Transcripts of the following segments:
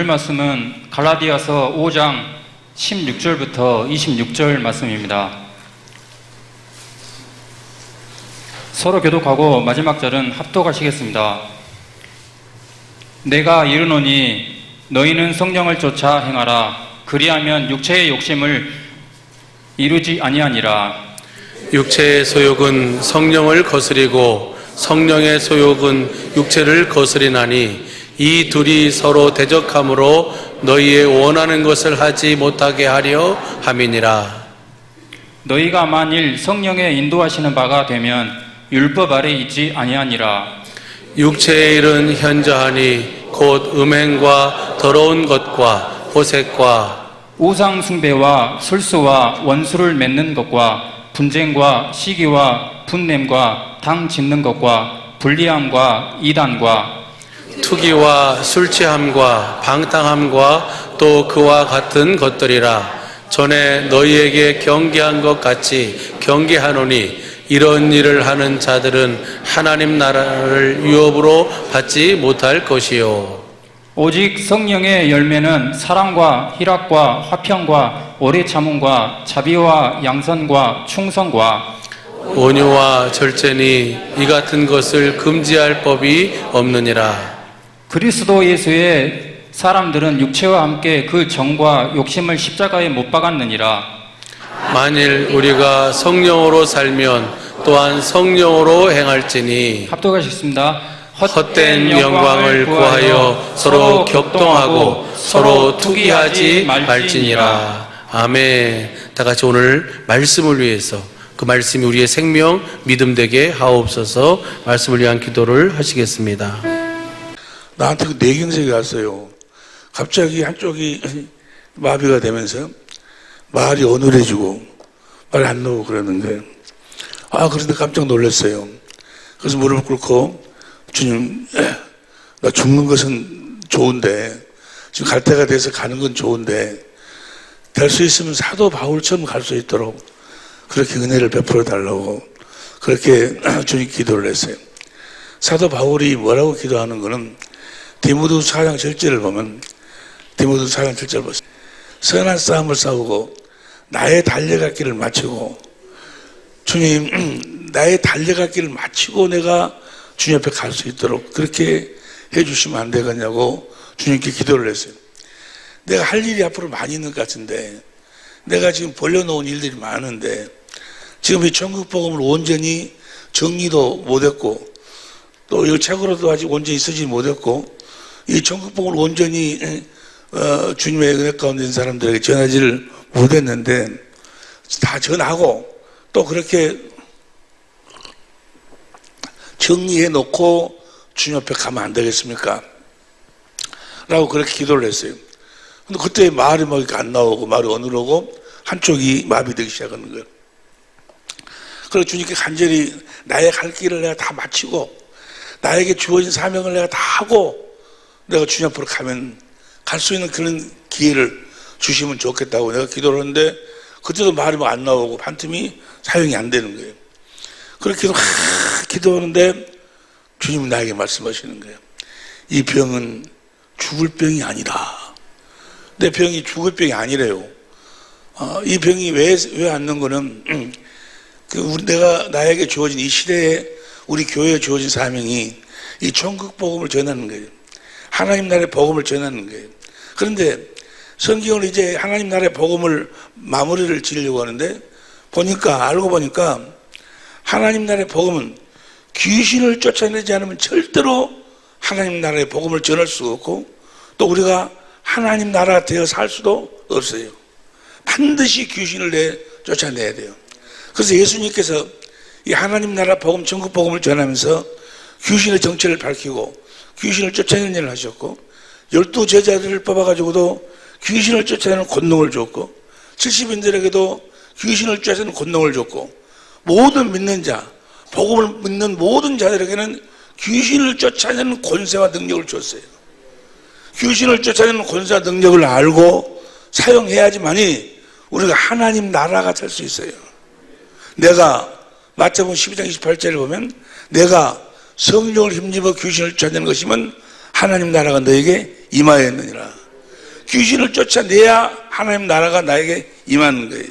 오늘 말씀은 갈라디아서 5장 16절부터 26절 말씀입니다. 서로 교독하고 마지막 절은 합독하시겠습니다. 내가 이르노니 너희는 성령을 쫓아 행하라. 그리하면 육체의 욕심을 이루지 아니하니라. 육체의 소욕은 성령을 거스리고 성령의 소욕은 육체를 거스리나니 이 둘이 서로 대적함으로 너희의 원하는 것을 하지 못하게 하려 함이니라. 너희가 만일 성령의 인도하시는 바가 되면 율법 아래 있지 아니하니라. 육체의 일은 현저하니 곧 음행과 더러운 것과 호색과 우상 숭배와 술수와 원수를 맺는 것과 분쟁과 시기와 분냄과 당 짓는 것과 불리함과 이단과 투기와 술취함과 방탕함과 또 그와 같은 것들이라. 전에 너희에게 경계한 것 같이 경계하노니 이런 일을 하는 자들은 하나님 나라를 유업으로 받지 못할 것이요. 오직 성령의 열매는 사랑과 희락과 화평과 오래 참음과 자비와 양선과 충성과 온유와 절제니 이 같은 것을 금지할 법이 없느니라. 그리스도 예수의 사람들은 육체와 함께 그 정과 욕심을 십자가에 못 박았느니라. 만일 우리가 성령으로 살면 또한 성령으로 행할지니 합독하시겠습니다. 헛된 영광을 구하여 서로 격동하고 서로 투기하지 말지니라. 아멘. 다 같이 오늘 말씀을 위해서 그 말씀이 우리의 생명 믿음 되게 하옵소서. 말씀을 위한 기도를 하시겠습니다. 나한테 그 뇌경색이 왔어요. 갑자기 한쪽이 마비가 되면서 말이 어눌해지고 말 안 나오고 그러는데 그런데 깜짝 놀랐어요. 그래서 무릎을 꿇고 주님, 나 죽는 것은 좋은데 지금 갈 때가 돼서 가는 건 좋은데 될 수 있으면 사도 바울처럼 갈 수 있도록 그렇게 은혜를 베풀어 달라고 그렇게 주님 기도를 했어요. 사도 바울이 뭐라고 기도하는 거는 디모데후서 4장 7절을 보면 디모데후서 4장 7절을 보세요. 선한 싸움을 싸우고 나의 달려갈 길을 마치고 주님 나의 달려갈 길을 마치고 내가 주님 앞에 갈 수 있도록 그렇게 해주시면 안 되겠냐고 주님께 기도를 했어요. 내가 할 일이 앞으로 많이 있는 것 같은데 내가 지금 벌려놓은 일들이 많은데 지금 이 천국복음을 온전히 정리도 못했고 또 이 책으로도 아직 온전히 쓰지 못했고 이 천국복음을 온전히 주님의 은혜 가운데 있는 사람들에게 전하지를 못했는데 다 전하고 또 그렇게 정리해 놓고 주님 앞에 가면 안 되겠습니까? 라고 그렇게 기도를 했어요. 근데 그때 말이 막 이렇게 안 나오고 말이 어눌하고 한쪽이 마비되기 시작하는 거예요. 그래서 주님께 간절히 나의 갈 길을 내가 다 마치고 나에게 주어진 사명을 내가 다 하고 내가 주님 앞으로 가면 갈 수 있는 그런 기회를 주시면 좋겠다고 내가 기도를 하는데 그때도 말이 막 안 나오고 반틈이 사용이 안 되는 거예요. 그렇게 계속 기도하는데 주님은 나에게 말씀하시는 거예요. 이 병은 죽을 병이 아니다. 내 병이 죽을 병이 아니래요. 이 병이 왜 앉는 거는 내가 나에게 주어진 이 시대에 우리 교회에 주어진 사명이 이 천국 복음을 전하는 거예요. 하나님 나라의 복음을 전하는 거예요. 그런데 성경을 이제 하나님 나라의 복음을 마무리를 지으려고 하는데 알고 보니까 하나님 나라의 복음은 귀신을 쫓아내지 않으면 절대로 하나님 나라의 복음을 전할 수가 없고 또 우리가 하나님 나라 되어 살 수도 없어요. 반드시 귀신을 쫓아내야 돼요. 그래서 예수님께서 이 하나님 나라 복음, 천국 복음을 전하면서 귀신의 정체를 밝히고 귀신을 쫓아내는 일을 하셨고 12 제자들을 뽑아가지고도 귀신을 쫓아내는 권능을 줬고 70인들에게도 귀신을 쫓아내는 권능을 줬고 모든 믿는 자, 복음을 믿는 모든 자들에게는 귀신을 쫓아내는 권세와 능력을 줬어요. 귀신을 쫓아내는 권세와 능력을 알고 사용해야지만이 우리가 하나님 나라가 될 수 있어요. 내가 마태복음 12장 28절을 보면 내가 성령을 힘입어 귀신을 쫓아내는 것이면 하나님 나라가 너에게 임하였느니라. 귀신을 쫓아내야 하나님 나라가 나에게 임하는 거예요.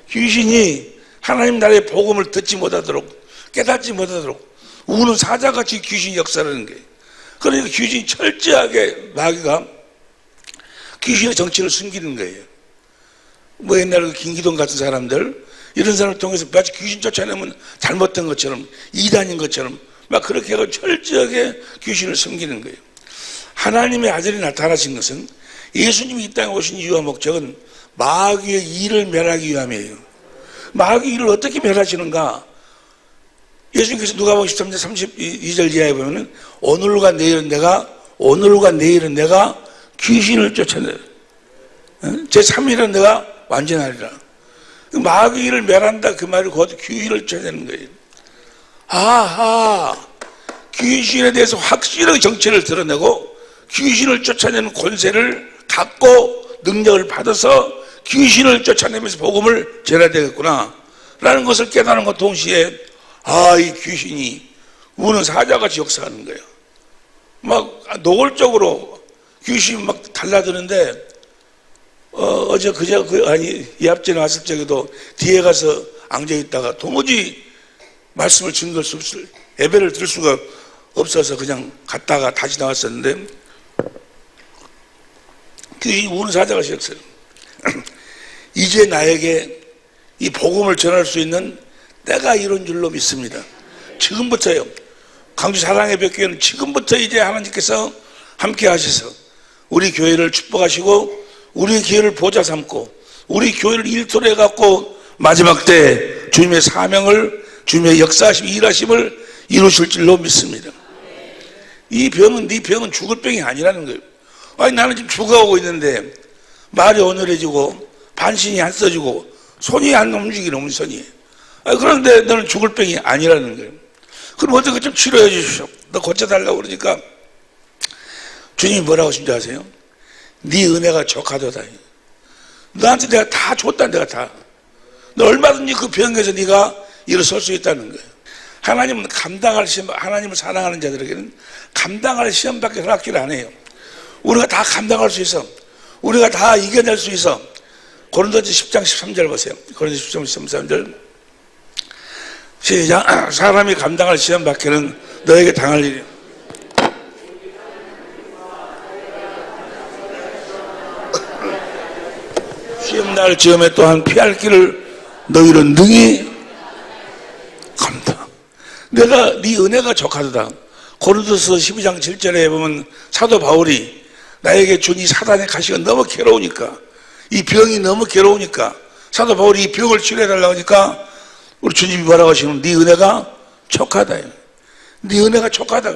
귀신이 하나님 나라의 복음을 듣지 못하도록, 깨닫지 못하도록 우는 사자같이 귀신이 역사하는 거예요. 그러니까 귀신이 철저하게, 마귀가 귀신의 정체를 숨기는 거예요. 뭐 옛날에 김기동 같은 사람들, 이런 사람을 통해서 마치 귀신 쫓아내면 잘못된 것처럼, 이단인 것처럼 막 그렇게 하고 철저하게 귀신을 숨기는 거예요. 하나님의 아들이 나타나신 것은, 예수님이 이 땅에 오신 이유와 목적은 마귀의 일을 멸하기 위함이에요. 마귀의 일을 어떻게 멸하시는가? 예수님께서 누가복음 13장 32절 이하에 보면은 오늘과 내일은 내가 귀신을 쫓아내라. 제3일은 내가 완전하리라. 마귀의 일을 멸한다 그 말이 곧 귀신을 쫓아내는 거예요. 아하, 귀신에 대해서 확실하게 정체를 드러내고 귀신을 쫓아내는 권세를 갖고 능력을 받아서 귀신을 쫓아내면서 복음을 전해야 되겠구나 라는 것을 깨달은 것 동시에, 아, 이 귀신이 우는 사자같이 역사하는 거예요. 막 노골적으로 귀신이 막 달라드는데, 이 앞전에 왔을 적에도 뒤에 가서 앉아있다가 도무지 말씀을 증거할 수 없을, 예배를 들을 수가 없어서 그냥 갔다가 다시 나왔었는데, 귀신이 우는 사자같이 역사해요. 이제 나에게 이 복음을 전할 수 있는 때가 이런 줄로 믿습니다. 지금부터요. 강주 사랑의 벽교회는 지금부터 이제 하나님께서 함께 하셔서 우리 교회를 축복하시고 우리 교회를 보좌 삼고 우리 교회를 일터로 해갖고 마지막 때 주님의 사명을, 주님의 역사하심, 일하심을 이루실 줄로 믿습니다. 이 병은, 네 병은 죽을 병이 아니라는 거예요. 아니, 나는 지금 죽어가고 있는데 말이 어눌해지고 반신이 안 써지고 손이 안 움직이는 우리 손이. 그런데 너는 죽을 병이 아니라는 거예요. 그럼 어떻게 좀 치료해 주십시오. 너 고쳐달라고 그러니까 주님이 뭐라고 하신 줄 아세요? 네 은혜가 족하도다. 너한테 내가 다 줬다, 내가 다. 너 얼마든지 그 병에서 네가 일어설 수 있다는 거예요. 하나님은 감당할 시험, 하나님을 사랑하는 자들에게는 감당할 시험밖에 허락기를 안 해요. 우리가 다 감당할 수 있어. 우리가 다 이겨낼 수 있어. 고린도서 10장 13절 보세요. 고린도서 10장 13절. 시작. 사람이 감당할 시험 밖에는 너에게 당할 일이. 시험날 즈음에 또한 피할 길을 너희는 능히 감당. 내가 네 은혜가 족하도다. 고린도서 12장 7절에 보면 사도 바울이 나에게 준 이 사단의 가시가 너무 괴로우니까, 이 병이 너무 괴로우니까 사도 바울이 이 병을 치료해달라고 하니까 우리 주님이 뭐라고 하시면 네 은혜가 족하다. 네 은혜가 족하다.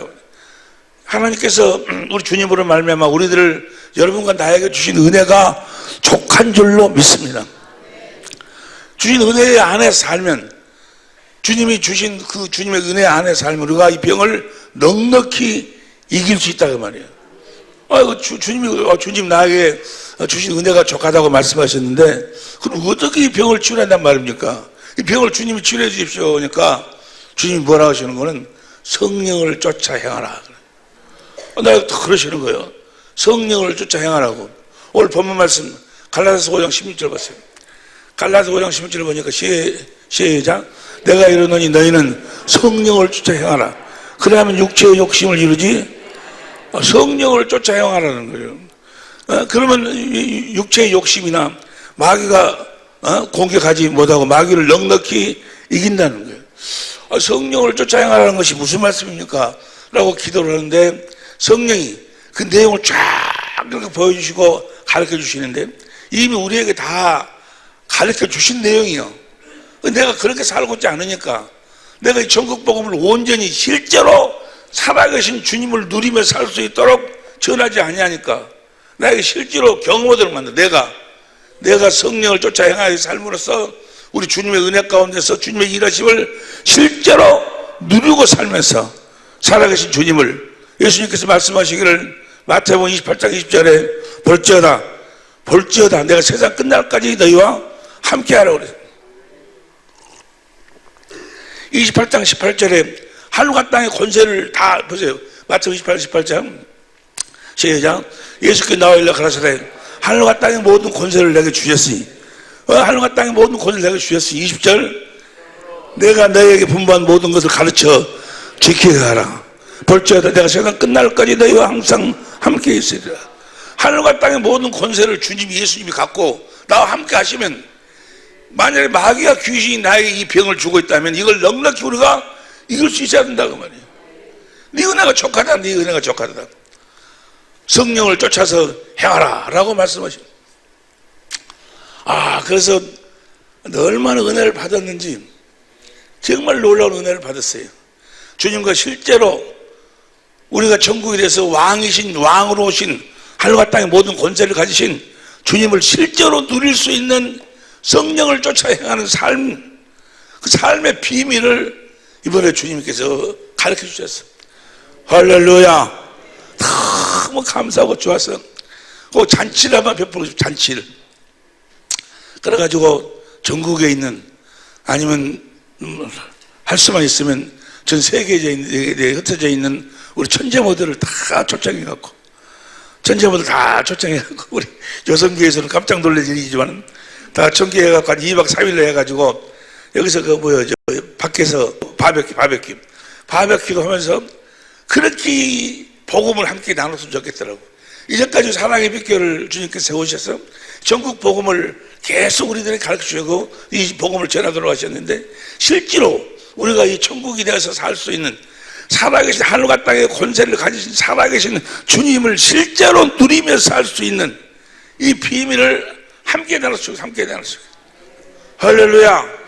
하나님께서 우리 주님으로 말미암아 우리들을, 여러분과 나에게 주신 은혜가 족한 줄로 믿습니다. 주신 은혜 안에 살면, 주님이 주신 그 주님의 은혜 안에 살면 우리가 이 병을 넉넉히 이길 수 있다 그 말이에요. 주님 나에게 주신 은혜가 족하다고 말씀하셨는데, 그럼 어떻게 이 병을 치료한단 말입니까? 이 병을 주님이 치료해 주십시오. 그러니까 주님이 뭐라고 하시는 거는 성령을 쫓아 행하라. 내가 그러시는 거예요. 성령을 쫓아 행하라고. 오늘 본문 말씀 갈라디아서 5장 16절 보세요. 갈라디아서 5장 16절 보니까 시작. 내가 이르노니 너희는 성령을 쫓아 행하라. 그러면 육체의 욕심을 이루지. 성령을 쫓아 행하라는 거예요. 그러면 육체의 욕심이나 마귀가 공격하지 못하고 마귀를 넉넉히 이긴다는 거예요. 성령을 쫓아 행하라는 것이 무슨 말씀입니까? 라고 기도를 하는데, 성령이 그 내용을 쫙 이렇게 보여주시고 가르쳐 주시는데, 이미 우리에게 다 가르쳐 주신 내용이요. 내가 그렇게 살고 있지 않으니까, 내가 이 전국 복음을 온전히 실제로 살아계신 주님을 누리며 살 수 있도록 전하지 아니하니까, 나에게 실제로 경험하도록 만든다. 내가 성령을 쫓아 행하여 삶으로써 우리 주님의 은혜 가운데서 주님의 일하심을 실제로 누리고 살면서 살아계신 주님을, 예수님께서 말씀하시기를 마태복음 28장 20절에 볼지어다 내가 세상 끝날까지 너희와 함께하라고 그래요. 28장 18절에 하늘과 땅의 권세를 다 보세요. 마태복음 28장 시작. 예수께서 나와 일러 가라사대 하늘과 땅의 모든 권세를 내게 주셨으니 하늘과 땅의 모든 권세를 내게 주셨으니 20절 내가 너에게 분부한 모든 것을 가르쳐 지키게 하라. 볼지어다 내가 세상 끝날까지 너희와 항상 함께 있으리라. 하늘과 땅의 모든 권세를 주님 예수님이 갖고 나와 함께 하시면 만약에 마귀와 귀신이 나에게 이 병을 주고 있다면 이걸 넉넉히 우리가 이길 수 있어야 된다고 말이에요. 네 은혜가 족하다. 네 은혜가 족하다. 성령을 쫓아서 행하라 라고 말씀하십니다. 그래서 얼마나 은혜를 받았는지 정말 놀라운 은혜를 받았어요. 주님과 실제로 우리가 천국에 대해서 왕으로 오신 하늘과 땅의 모든 권세를 가지신 주님을 실제로 누릴 수 있는 성령을 쫓아 행하는 삶, 그 삶의 비밀을 이번에 주님께서 가르쳐 주셨어요. 할렐루야. 너무 감사하고 좋았어요. 그 잔치를 한번 베풀고 싶어요. 잔치를. 그래가지고 전국에 있는 아니면 할 수만 있으면 전 세계에 흩어져 있는 우리 천재모들을 다 초청해갖고 천재모들 다 초청해갖고 우리 여성교회에서는 깜짝 놀랄 일이지만 다 청계해갖고 한 2박 3일로 해가지고 여기서 밖에서 바베큐도 하면서 그렇게 복음을 함께 나눴으면 좋겠더라고. 이제까지 사랑의 빛교를 주님께서 세우셔서 전국 복음을 계속 우리들에게 가르쳐주고 이 복음을 전하도록 하셨는데 실제로 우리가 이 천국이 되어서 살 수 있는 살아계신 하늘과 땅의 권세를 가지신 살아계신 주님을 실제로 누리면서 살 수 있는 이 비밀을 함께 나눴어요. 함께 나눴어요. 할렐루야.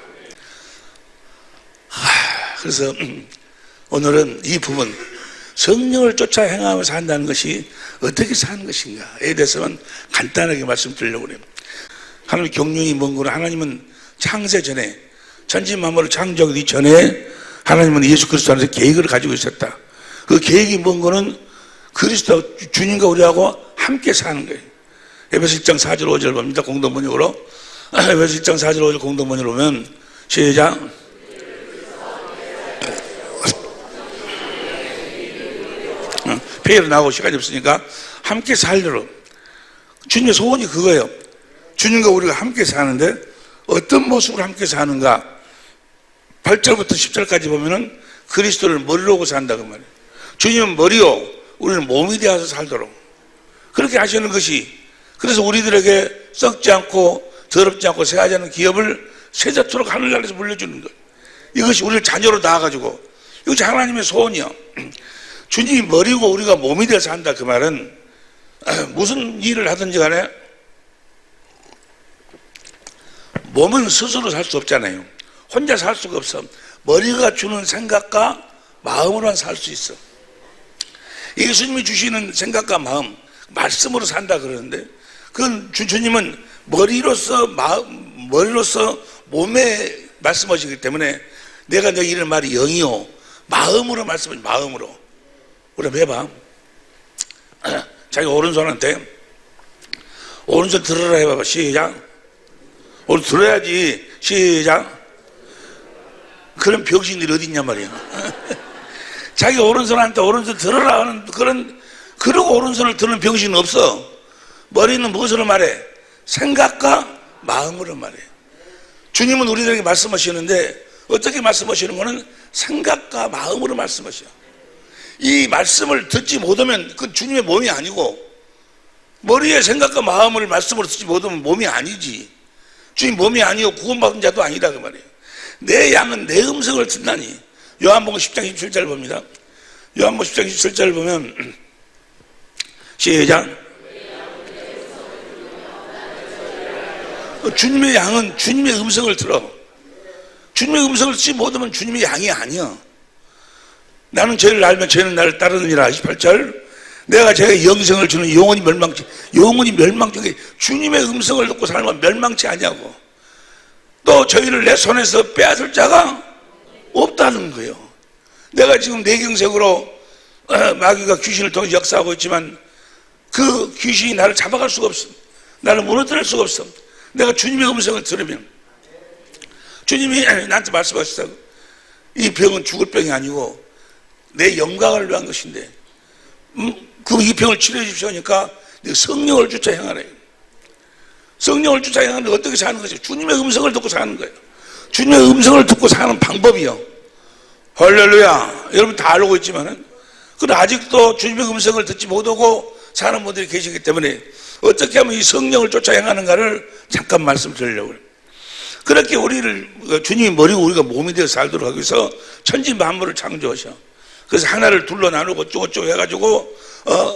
그래서 오늘은 이 부분 성령을 쫓아 행하면서 한다는 것이 어떻게 사는 것인가에 대해서는 간단하게 말씀드리려고 해요. 하나님 경륜이 뭔 거는 하나님은 창세 전에 천지 만물을 창조하기 전에 하나님은 예수 그리스도 안에서 계획을 가지고 있었다. 그 계획이 뭔 거는 그리스도 주님과 우리하고 함께 사는 거예요. 에베소 1장 4절 5절 봅니다. 공동번역으로. 에베소 1장 4절 5절 공동번역으로 보면 시작. 회의로 나오고 시간이 없으니까 함께 살도록. 주님의 소원이 그거예요. 주님과 우리가 함께 사는데 어떤 모습으로 함께 사는가. 8절부터 10절까지 보면은 그리스도를 머리로 오고 산다 그 말이에요. 주님은 머리요, 우리는 몸이 되어서 살도록 그렇게 하시는 것이, 그래서 우리들에게 썩지 않고 더럽지 않고 새하지 않은 기업을 세자토록 하늘나라에서 물려주는 거예요. 이것이 우리를 자녀로 낳아가지고, 이것이 하나님의 소원이요. 주님이 머리고 우리가 몸이 되어서 한다 그 말은 무슨 일을 하든지 간에 몸은 스스로 살 수 없잖아요. 혼자 살 수가 없어. 머리가 주는 생각과 마음으로만 살 수 있어. 예수님이 주시는 생각과 마음, 말씀으로 산다 그러는데, 그건 주님은 머리로서 몸에 말씀하시기 때문에 내가 너희 이런 말이 영이요 마음으로 말씀하시. 마음으로. 우리 한번 해봐. 자기 오른손한테 오른손 들으라 해봐봐. 시작. 오늘 들어야지. 시작. 그런 병신들이 어디 있냔 말이야. 자기 오른손한테 오른손 들으라 하는 그러고 오른손을 드는 병신은 없어. 머리는 무엇으로 말해? 생각과 마음으로 말해. 주님은 우리들에게 말씀하시는데 어떻게 말씀하시는 거는 생각과 마음으로 말씀하셔. 이 말씀을 듣지 못하면 그 주님의 몸이 아니고, 머리의 생각과 마음을 말씀으로 듣지 못하면 몸이 아니지. 주님 몸이 아니고 구원받은 자도 아니다 그 말이에요. 내 양은 내 음성을 듣나니. 요한복음 10장 27절 봅니다. 요한복음 10장 27절 보면 시작. 주님의 양은 주님의 음성을 들어. 주님의 음성을 듣지 못하면 주님의 양이 아니야. 나는 죄를 알면 죄는 나를 따르느니라. 28절. 내가 제게 영생을 주는 영원히 멸망치. 주님의 음성을 듣고 살면 멸망치 아니하고, 또 저희를 내 손에서 빼앗을 자가 없다는 거예요. 내가 지금 뇌경색으로 마귀가 귀신을 통해 역사하고 있지만 그 귀신이 나를 잡아갈 수가 없어. 나를 무너뜨릴 수가 없어. 내가 주님의 음성을 들으면. 주님이 나한테 말씀하셨다고. 이 병은 죽을 병이 아니고 내 영광을 위한 것인데 이 병을 치료해 주십시오 하니까 성령을 쫓아 행하래. 성령을 쫓아 행하는데 어떻게 사는 거죠? 주님의 음성을 듣고 사는 거예요. 주님의 음성을 듣고 사는 방법이요. 할렐루야. 여러분 다 알고 있지만은, 그런데 아직도 주님의 음성을 듣지 못하고 사는 분들이 계시기 때문에 어떻게 하면 이 성령을 쫓아 행하는가를 잠깐 말씀드리려고 해요. 그렇게 우리를, 주님이 머리고 우리가 몸이 되어 살도록 하기 위해서 천지 만물을 창조하셔. 그래서 하나를 둘러 나누고 어쩌고저쩌고 해가지고,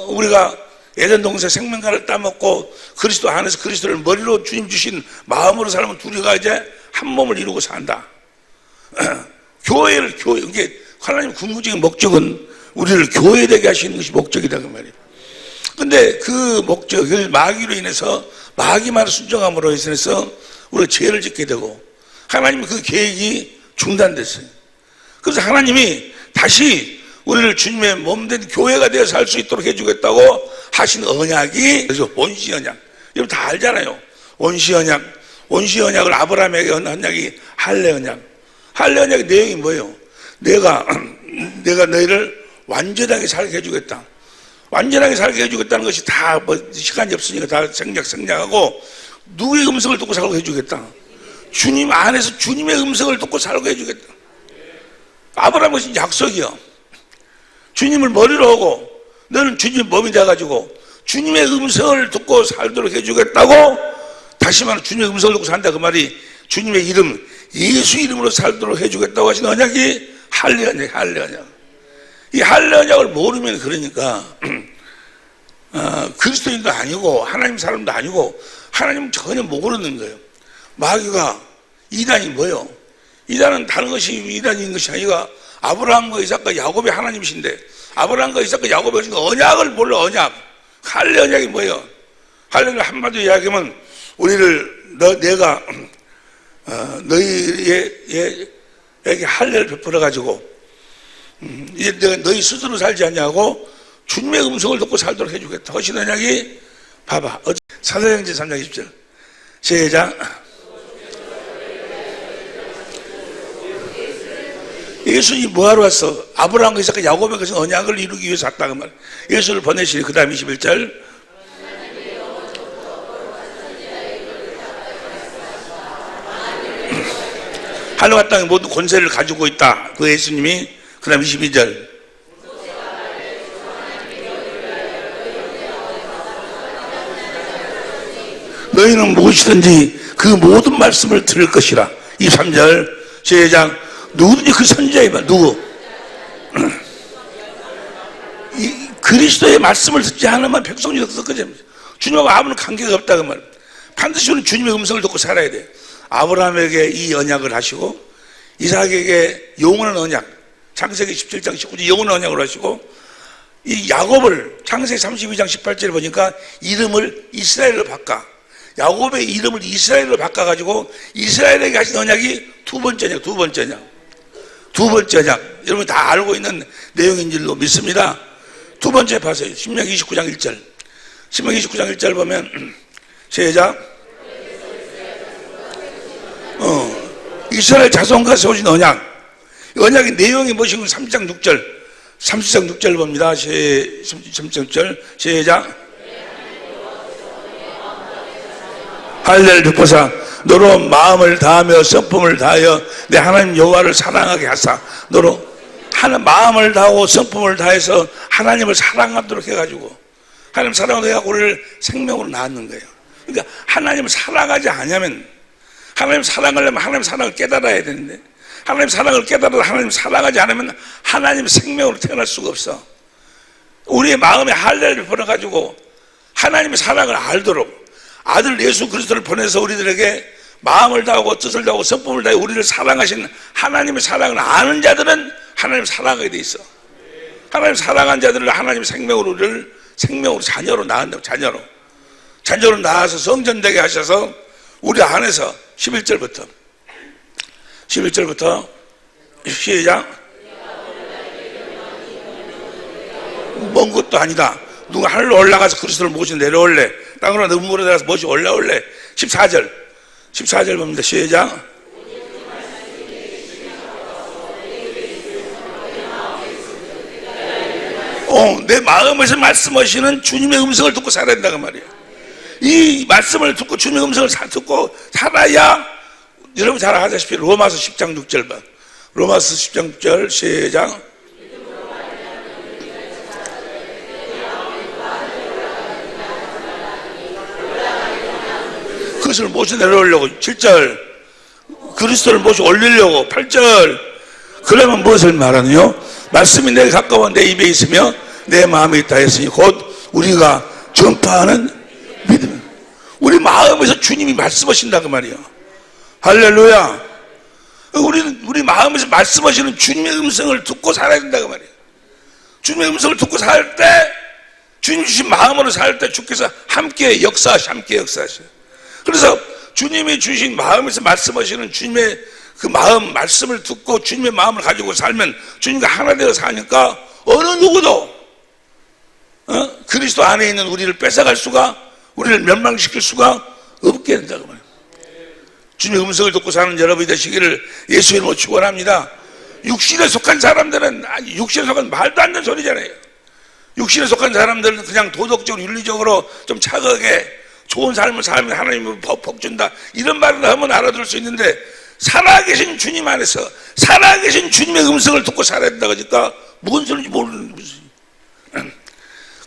우리가 예전 동생 생명가를 따먹고 그리스도 안에서 그리스도를 머리로 주님 주신 마음으로 살면 둘이가 이제 한 몸을 이루고 산다. 교회, 이게 하나님 궁극적인 목적은 우리를 교회되게 하시는 것이 목적이다, 그 말이에요. 근데 그 목적을 마귀로 인해서, 마귀만 순종함으로 인해서 우리가 죄를 짓게 되고, 하나님의 그 계획이 중단됐어요. 그래서 하나님이 다시 우리를 주님의 몸된 교회가 되어 살 수 있도록 해주겠다고 하신 언약이, 그래서 원시 언약. 여러분 다 알잖아요. 원시 언약을 아브라함에게 한 언약이 할례 언약. 할례 언약의 내용이 뭐예요? 내가 너희를 완전하게 살게 해주겠다. 완전하게 살게 해주겠다는 것이 다 시간이 없으니까 다 생략하고, 누구의 음성을 듣고 살게 해주겠다. 주님 안에서 주님의 음성을 듣고 살게 해주겠다. 아브라함은 것이 약속이요. 주님을 머리로 하고 너는 주님의 몸이 돼가지고 주님의 음성을 듣고 살도록 해주겠다고, 다시 말하면 주님의 음성을 듣고 산다 그 말이 주님의 이름, 예수 이름으로 살도록 해주겠다고 하신 언약이 할례 언약. 이 할례 언약을 모르면, 그러니까 그리스도인도 아니고 하나님 사람도 아니고 하나님 전혀 모르는 거예요. 마귀가, 이단이 뭐예요? 이단은 다른 것이 이단인 것이 아니라 아브라함과 이삭과 야곱의 하나님이신데, 아브라함과 이삭과 야곱의 하신 언약을 몰라. 언약. 할례 언약이 뭐예요? 할례는 한마디로 이야기하면 우리를 내가 너희에게 할례를 베풀어 가지고 이제 내가 너희 스스로 살지 않냐고 주님의 음성을 듣고 살도록 해주겠다 하신 언약이, 봐봐, 사도행전 3장 20절 시작. 예수님이 뭐하러 왔어? 아브라함과 이삭과 야곱의 그 언약을 이루기 위해서 왔다 그 말. 예수를 보내시니, 그 다음 21절. 하늘과 땅의 모든 권세를 가지고 있다. 그 예수님이, 그 다음 22절. 너희는 무엇이든지 그 모든 말씀을 들을 것이라. 23절 시작. 누구든지 그 선지자의 말, 누구? 이 그리스도의 말씀을 듣지 않으면 백성이 듣거든. 주님하고 아무런 관계가 없다 그 말. 반드시 우리는 주님의 음성을 듣고 살아야 돼. 아브라함에게 이 언약을 하시고, 이삭에게 영원한 언약, 창세기 17장 19절 영원한 언약을 하시고, 이 야곱을 창세기 32장 18절에 보니까 이름을 이스라엘로 바꿔. 야곱의 이름을 이스라엘로 바꿔가지고 이스라엘에게 하신 언약이 두 번째 언약. 여러분 다 알고 있는 내용인 줄로 믿습니다. 두 번째 봐세요. 신명기 29장 1절. 신명기 29장 1절 보면 시작. 이스라엘 자손과 세우신 언약. 언약의 내용이 무엇이고 30장 6절 봅니다. 30장 6절 시작. 할례를 베푸사 너로 마음을 다하며 성품을 다하여 내 하나님 여호와를 사랑하게 하사. 너로 마음을 다하고 성품을 다해서 하나님을 사랑하도록 해가지고, 하나님 사랑으로 해가지고 우리를 생명으로 낳는 거예요. 그러니까 하나님을 사랑하지 않으면, 하나님 사랑하려면 하나님 사랑을 깨달아야 되는데, 하나님 사랑을 깨달아도 하나님 사랑하지 않으면 하나님 생명으로 태어날 수가 없어. 우리의 마음에 할례를 베풀어가지고 하나님의 사랑을 알도록 아들 예수 그리스도를 보내서 우리들에게 마음을 다하고 뜻을 다하고 성품을 다해 우리를 사랑하신 하나님의 사랑을 아는 자들은 하나님 사랑하게 돼 있어. 하나님 사랑한 자들을 하나님의 생명으로 우리를 생명으로 자녀로 낳는다고. 자녀로 낳아서 성전되게 하셔서 우리 안에서 11절부터 시작. 먼 것도 아니다. 누가 하늘로 올라가서 그리스도를 모시 내려올래. 땅으로 눈물에 들어가서 모시 올라올래. 14절 봅니다. 시작. 내 마음에서 말씀하시는 주님의 음성을 듣고 살아야 된다고 말이에요. 이 말씀을 듣고 주님의 음성을 듣고 살아야, 여러분 잘 아시다시피 로마서 10장 6절 봐. 로마서 10장 6절 시작. 그것을 모셔 내려오려고 7절, 그리스도를 모셔 올리려고 8절. 그러면 무엇을 말하느냐? 말씀이 내게 가까워 내 입에 있으며 내 마음에 있다 했으니 곧 우리가 전파하는 믿음. 우리 마음에서 주님이 말씀하신다 그 말이야. 할렐루야. 우리 마음에서 말씀하시는 주님의 음성을 듣고 살아야 된다 그 말이야. 주님의 음성을 듣고 살 때, 주님 주신 마음으로 살 때 주께서 함께 역사하셔. 그래서 주님이 주신 마음에서 말씀하시는 주님의 그 마음, 말씀을 듣고 주님의 마음을 가지고 살면 주님과 하나 되어 사니까 어느 누구도 그리스도 안에 있는 우리를 뺏어갈 수가, 우리를 멸망시킬 수가 없게 된다고 말이에요. 주님의 음성을 듣고 사는 여러분이 되시기를 예수의 이름으로 축원합니다. 육신에 속한 사람들은, 육신에 속한 말도 안 되는 소리잖아요. 육신에 속한 사람들은 그냥 도덕적으로 윤리적으로 좀 차가게 좋은 삶을 살면 하나님은 복 준다, 이런 말을 하면 알아들을 수 있는데, 살아계신 주님 안에서 살아계신 주님의 음성을 듣고 살아야 된다고 하니까 무슨 소리인지 모르는 거지.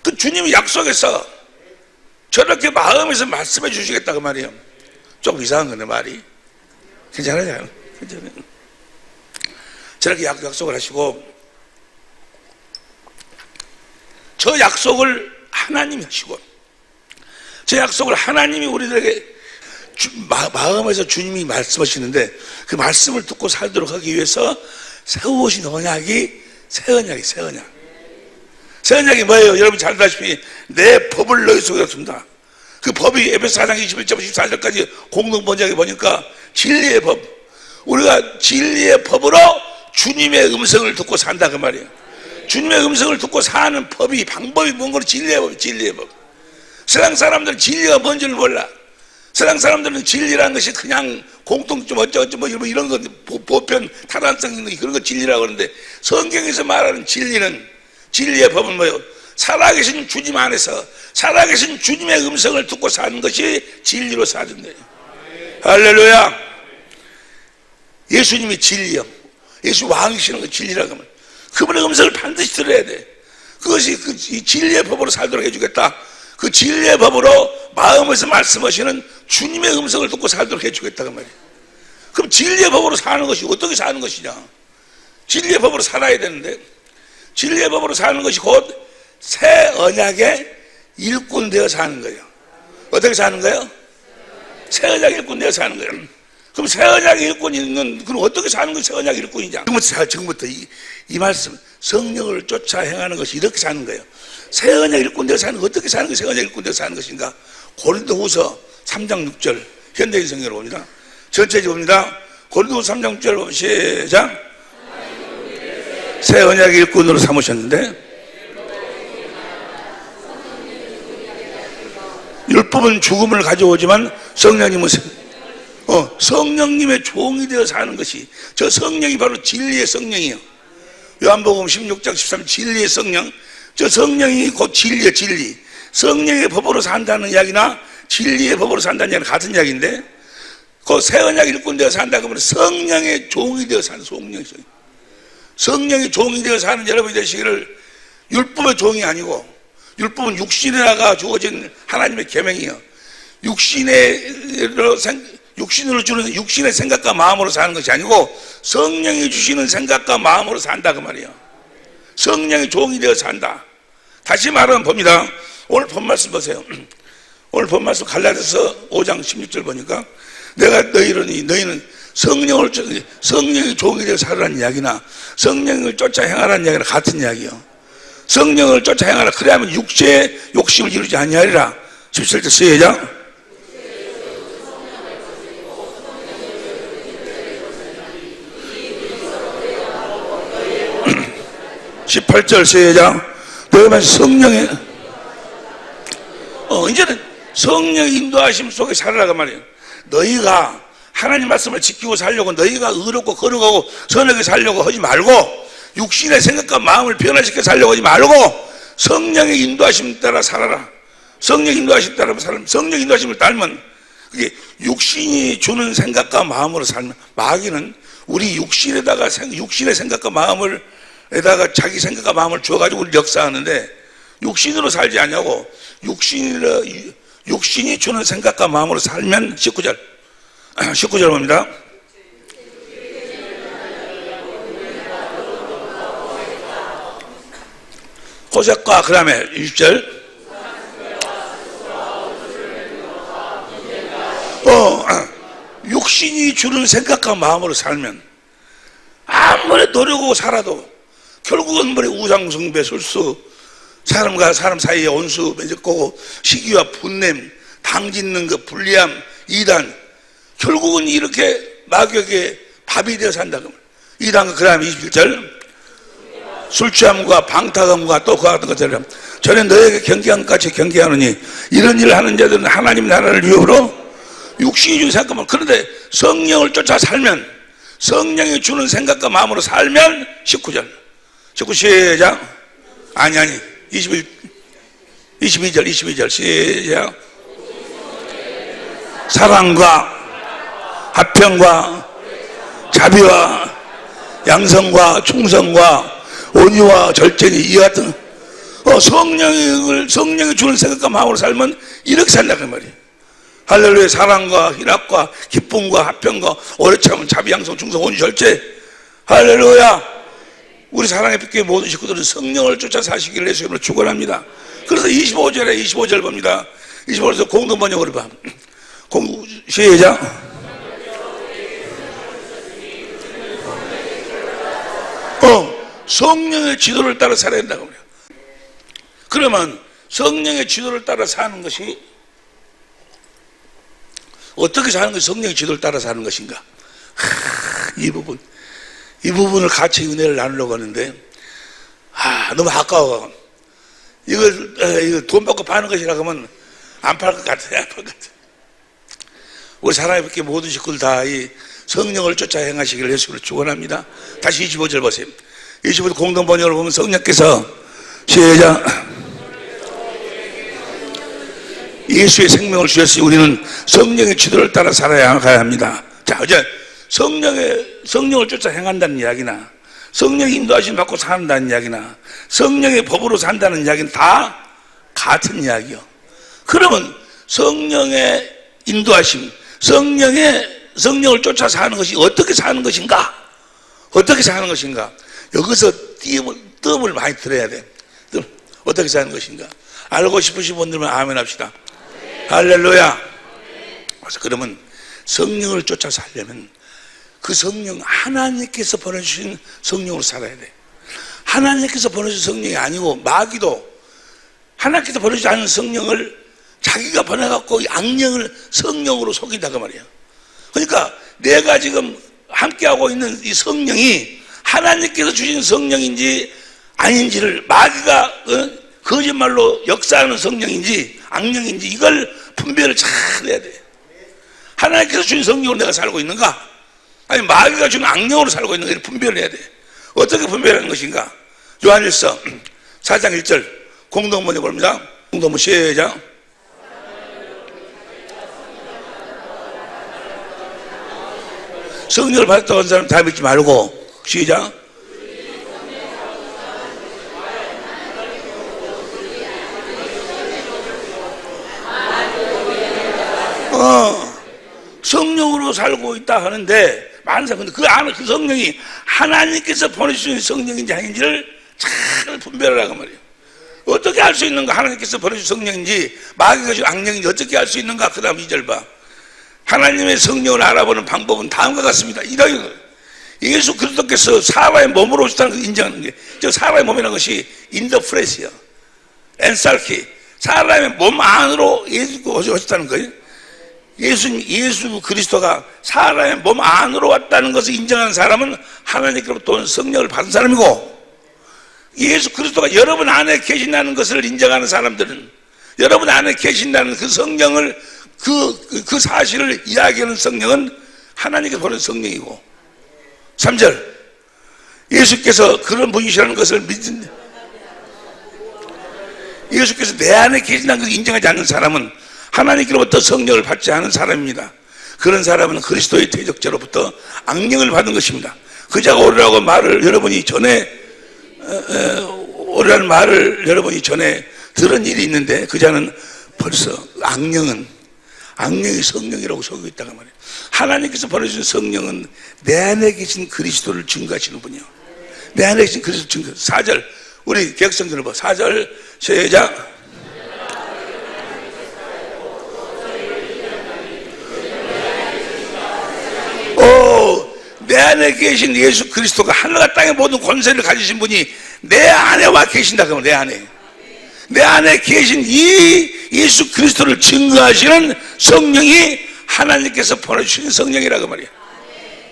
그 주님이 약속해서 저렇게 마음에서 말씀해 주시겠다 그 말이에요. 조금 이상한 거네 말이. 괜찮아요? 괜찮아요. 저렇게 약속을 하시고, 저 약속을 하나님이 하시고, 저 약속을 하나님이 우리들에게 마음에서 주님이 말씀하시는데, 그 말씀을 듣고 살도록 하기 위해서 세우신 언약이 새 언약이 새 언약. 새 언약이 뭐예요? 여러분 잘 아시다시피 내 법을 너희 속에 둔다. 그 법이 에베소 4장 21절 24절까지 공동 번역에 보니까 진리의 법. 우리가 진리의 법으로 주님의 음성을 듣고 산다 그 말이에요. 주님의 음성을 듣고 사는 법이, 방법이 뭔가 진리의 법, 진리의 법. 세상 사람들은 진리가 뭔지를 몰라. 세상 사람들은 진리라는 것이 그냥 공통점 어쩌고저쩌고 뭐 이런 거, 보편 타당성 있는 그런 거 진리라고 하는데, 성경에서 말하는 진리는, 진리의 법은 뭐예요? 살아계신 주님 안에서 살아계신 주님의 음성을 듣고 사는 것이 진리로 사는 거예요. 할렐루야. 예수님이 진리요. 예수 왕이시는 거 진리라고 하면 그분의 음성을 반드시 들어야 돼. 그것이 이 진리의 법으로 살도록 해주겠다. 그 진리의 법으로 마음에서 말씀하시는 주님의 음성을 듣고 살도록 해주겠다 그 말이에요. 그럼 진리의 법으로 사는 것이 어떻게 사는 것이냐? 진리의 법으로 살아야 되는데, 진리의 법으로 사는 것이 곧 새 언약의 일꾼 되어 사는 거예요. 어떻게 사는 거예요? 새 언약 일꾼 되어 사는 거예요. 그럼 새 언약 일꾼이 있는, 그럼 어떻게 사는 것이 새 언약 일꾼이냐? 지금부터 이 말씀, 성령을 쫓아 행하는 것이 이렇게 사는 거예요. 새 언약 일꾼 되어 사는 거, 어떻게 사는 것이 새 언약 일꾼 되어 사는 것인가? 고린도후서 3장 6절 현대인 성경으로 봅니다. 전체적으로 봅니다. 고린도후서 3장 6절 보면 시작. 새 언약 일꾼으로 삼으셨는데, 율법은 죽음을 가져오지만 성령님은 성령님의 종이 되어 사는 것이, 저 성령이 바로 진리의 성령이에요. 요한복음 16장 13 진리의 성령, 저 성령이 곧 진리의 진리. 성령의 법으로 산다는 이야기나 진리의 법으로 산다는 이야기는 같은 이야기인데, 그 새 언약 일꾼 되어 산다 그러면 성령의 종이 되어 사는, 성령의 종이 되어 사는 여러분이 되시기를. 율법의 종이 아니고, 율법은 육신에다가 주어진 하나님의 계명이요. 육신으로 주는 육신의 생각과 마음으로 사는 것이 아니고 성령이 주시는 생각과 마음으로 산다 그 말이에요. 성령의 종이 되어 산다. 다시 말하면 봅니다. 오늘 본 말씀 보세요. 오늘 본 말씀 갈라디아서 5장 16절 보니까, 내가 너희는 성령의 종이 되어 살으라는 이야기나 성령을 쫓아 행하라는 이야기나 같은 이야기요. 성령을 쫓아 행하라. 그래야만 육체의 욕심을 이루지 아니하리라. 17절 시작. 18절 시작. 너희만 성령의 이제는 성령의 인도하심 속에 살아라가 말이에요. 너희가 하나님 말씀을 지키고 살려고, 너희가 의롭고 거룩하고 선하게 살려고 하지 말고, 육신의 생각과 마음을 변화시켜 살려고 하지 말고 성령의 인도하심 따라 살아라. 성령 인도하심 따르면 살면, 성령 인도하심을 따르면 그게 육신이 주는 생각과 마음으로 살면, 마귀는 우리 육신에다가 육신의 생각과 마음을 에다가 자기 생각과 마음을 주어가지고 우리 역사하는데, 육신으로 살지 않냐고. 육신이 주는 생각과 마음으로 살면 19절 19절 봅니다. 호색과 그 다음에 20절 육신이 주는 생각과 마음으로 살면 아무리 노력하고 살아도 결국은 머리 우상숭배, 술수, 사람과 사람 사이에 온수 맺고 시기와 분냄, 당짓는 것, 불리함, 이단, 결국은 이렇게 마귀에게 밥이 되어 산다. 이단, 그 다음에 21절 술 취함과 방탕함과 또 그와 같은 것처럼 전에 너에게 경계한 같이 경계하느니 이런 일을 하는 자들은 하나님 나라를 위협으로 육신이 주는 생각만. 그런데 성령을 쫓아 살면, 성령이 주는 생각과 마음으로 살면 19절 19 시작. 아니 22절 시작. 사랑과 화평과 자비와 양성과 충성과 온유와 절제니 이와 같은 성령이 주는 생각과 마음으로 살면 이렇게 산다고 말이에요. 할렐루야. 사랑과 희락과 기쁨과 화평과 오래 참음 자비 양성 충성 온유 절제. 할렐루야. 우리 사랑의 빛교회 모든 식구들은 성령을 쫓아 사시기를 예수 이름으로 축원합니다. 그래서 25절 봅니다. 25절에서 공동 번역으로 봐. 시작. 성령의 지도를 따라 살아야 된다고 그래요. 그러면 성령의 지도를 따라 사는 것이 어떻게 사는 것이 성령의 지도를 따라 사는 것인가? 이 부분을 같이 은혜를 나누려고 하는데 너무 아까워. 이걸 돈 받고 파는 것이라고 하면 안 팔 것 같아요. 안 팔 것 같아요. 우리 사랑의 빛 모든 식구들 다 이 성령을 쫓아 행하시기를 예수를 축원합니다. 다시 25절 보세요. 25절 공동 번역을 보면 성령께서 시작. 예수의 생명을 주셨으니 우리는 성령의 지도를 따라 살아야 합니다. 자, 이제 성령을 쫓아 행한다는 이야기나 성령의 인도하심 받고 산다는 이야기나 성령의 법으로 산다는 이야기는 다 같은 이야기요. 그러면 성령의 인도하심, 성령을 쫓아 사는 것이 어떻게 사는 것인가? 어떻게 사는 것인가? 여기서 뜸을 많이 들어야 돼. 어떻게 사는 것인가? 알고 싶으신 분들만 아멘 합시다. 할렐루야. 그래서 그러면 성령을 쫓아 살려면 그 성령, 하나님께서 보내주신 성령으로 살아야 돼. 하나님께서 보내주신 성령이 아니고 마귀도 하나님께서 보내주지 않은 성령을 자기가 보내갖고 악령을 성령으로 속인다 그 말이야. 그러니까 내가 지금 함께하고 있는 이 성령이 하나님께서 주신 성령인지 아닌지를 마귀가 거짓말로 역사하는 성령인지 악령인지 이걸 분별을 잘 해야 돼. 하나님께서 주신 성령으로 내가 살고 있는가? 아니 마귀가 주는 악령으로 살고 있는가? 이를 분별을 해야 돼. 어떻게 분별하는 것인가? 요한일서 4장 1절 공동번역 봅니다. 공동번 시작. 성령을 받았다고 하는 사람 다 믿지 말고 시작. 성령으로 살고 있다 하는데 많은 사람 근데 그 안에 그 성령이 하나님께서 보내주신 성령인지 아닌지를 잘 분별하라고 말이에요. 어떻게 알 수 있는가? 하나님께서 보내주신 성령인지 마귀가 주신 악령인지 어떻게 알 수 있는가? 그 다음 2절 봐. 하나님의 성령을 알아보는 방법은 다음과 같습니다. 예수 그리스도께서 사람의 몸으로 오셨다는 것을 인정하는 게, 저 사람의 몸이라는 것이 in the flesh야. 엔살키. 사람의 몸 안으로 예수가 오셨다는 거예요. 예수 그리스도가 사람의 몸 안으로 왔다는 것을 인정하는 사람은 하나님께로부터 온 성령을 받은 사람이고, 예수 그리스도가 여러분 안에 계신다는 것을 인정하는 사람들은 여러분 안에 계신다는 그 성령을 그 사실을 이야기하는 성령은 하나님께서 보낸 성령이고, 3절 예수께서 그런 분이시라는 것을 믿은 예수께서 내 안에 계신다는 것을 인정하지 않는 사람은 하나님께로부터 성령을 받지 않은 사람입니다. 그런 사람은 그리스도의 대적자로부터 악령을 받은 것입니다. 그자가 오르라고 말을 여러분이 전에 오르라는 말을 여러분이 전에 들은 일이 있는데 그자는 벌써 악령이 성령이라고 속이고 있다고 말이에요. 하나님께서 보내주신 성령은 내 안에 계신 그리스도를 증거하시는 분이요. 내 안에 계신 그리스도 증거. 4절 우리 개혁성경을 봐. 4절 시작. 내 안에 계신 예수 그리스도가 하늘과 땅의 모든 권세를 가지신 분이 내 안에 와 계신다. 그러면 내 안에 계신 이 예수 그리스도를 증거하시는 성령이 하나님께서 보내주신 성령이라고 말이에요.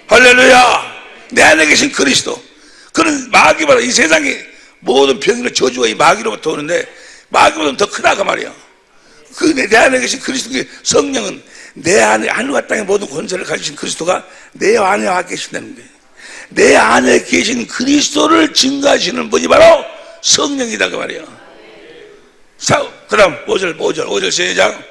할렐루야. 내 안에 계신 그리스도. 그는 마귀보다 이 세상의 모든 병이나 저주가 이 마귀로부터 오는데 마귀보다 더 크다고 말이에요. 그 내 안에 계신 그리스도의 성령은 내 안에 하늘과 땅의 모든 권세를 가지신 그리스도가 내 안에 와 계신다는 거예요. 내 안에 계신 그리스도를 증거하시는 분이 바로 성령이다 그 말이에요. 그 다음 5절 시작.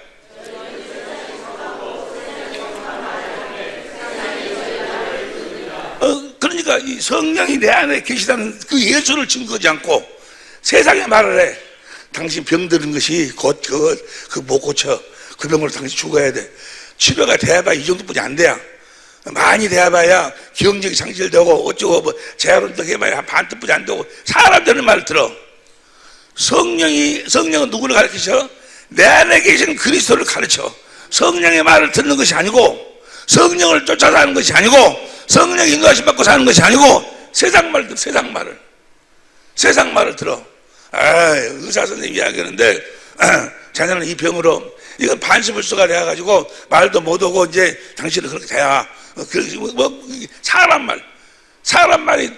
그러니까 이 성령이 내 안에 계시다는 그 예수를 증거하지 않고 세상에 말을 해. 당신 병드는 것이 곧 못 고쳐. 그 병으로 당신 죽어야 돼. 치료가 돼봐야 이 정도뿐이 안 돼야. 많이 돼봐야 기억력이 상실되고 어쩌고 뭐 재활운동 해봐야 한 반뜻뿐이 안 되고 사람들은 말을 들어. 성령은 누구를 가르치셔? 내 안에 계신 그리스도를 가르쳐. 성령의 말을 듣는 것이 아니고 성령을 쫓아서 하는 것이 아니고 성령의 인도하심 받고 사는 것이 아니고 세상 말을 들어. 의사 선생님이 이야기하는데 자녀는 이 병으로 이건 반스불수가 돼가지고 말도 못하고 이제 당신은 그렇게 돼야 사람 말이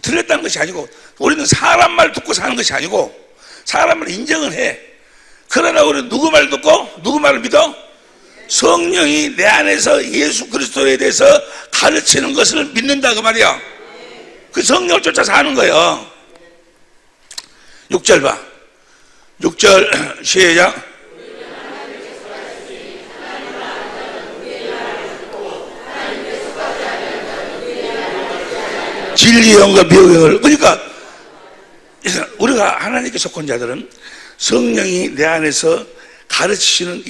들렸다는 것이 아니고 우리는 사람 말 듣고 사는 것이 아니고 사람 말 인정을 해. 그러나 우리는 누구 말 듣고 누구 말을 믿어? 성령이 내 안에서 예수 그리스도에 대해서 가르치는 것을 믿는다 그 말이야. 그 성령을 쫓아서 하는 거예요. 6절 봐. 6절 시작. 진리의 영과 미혹의 영을. 그러니까 우리가 하나님께 속한 자들은 성령이 내 안에서 가르치시는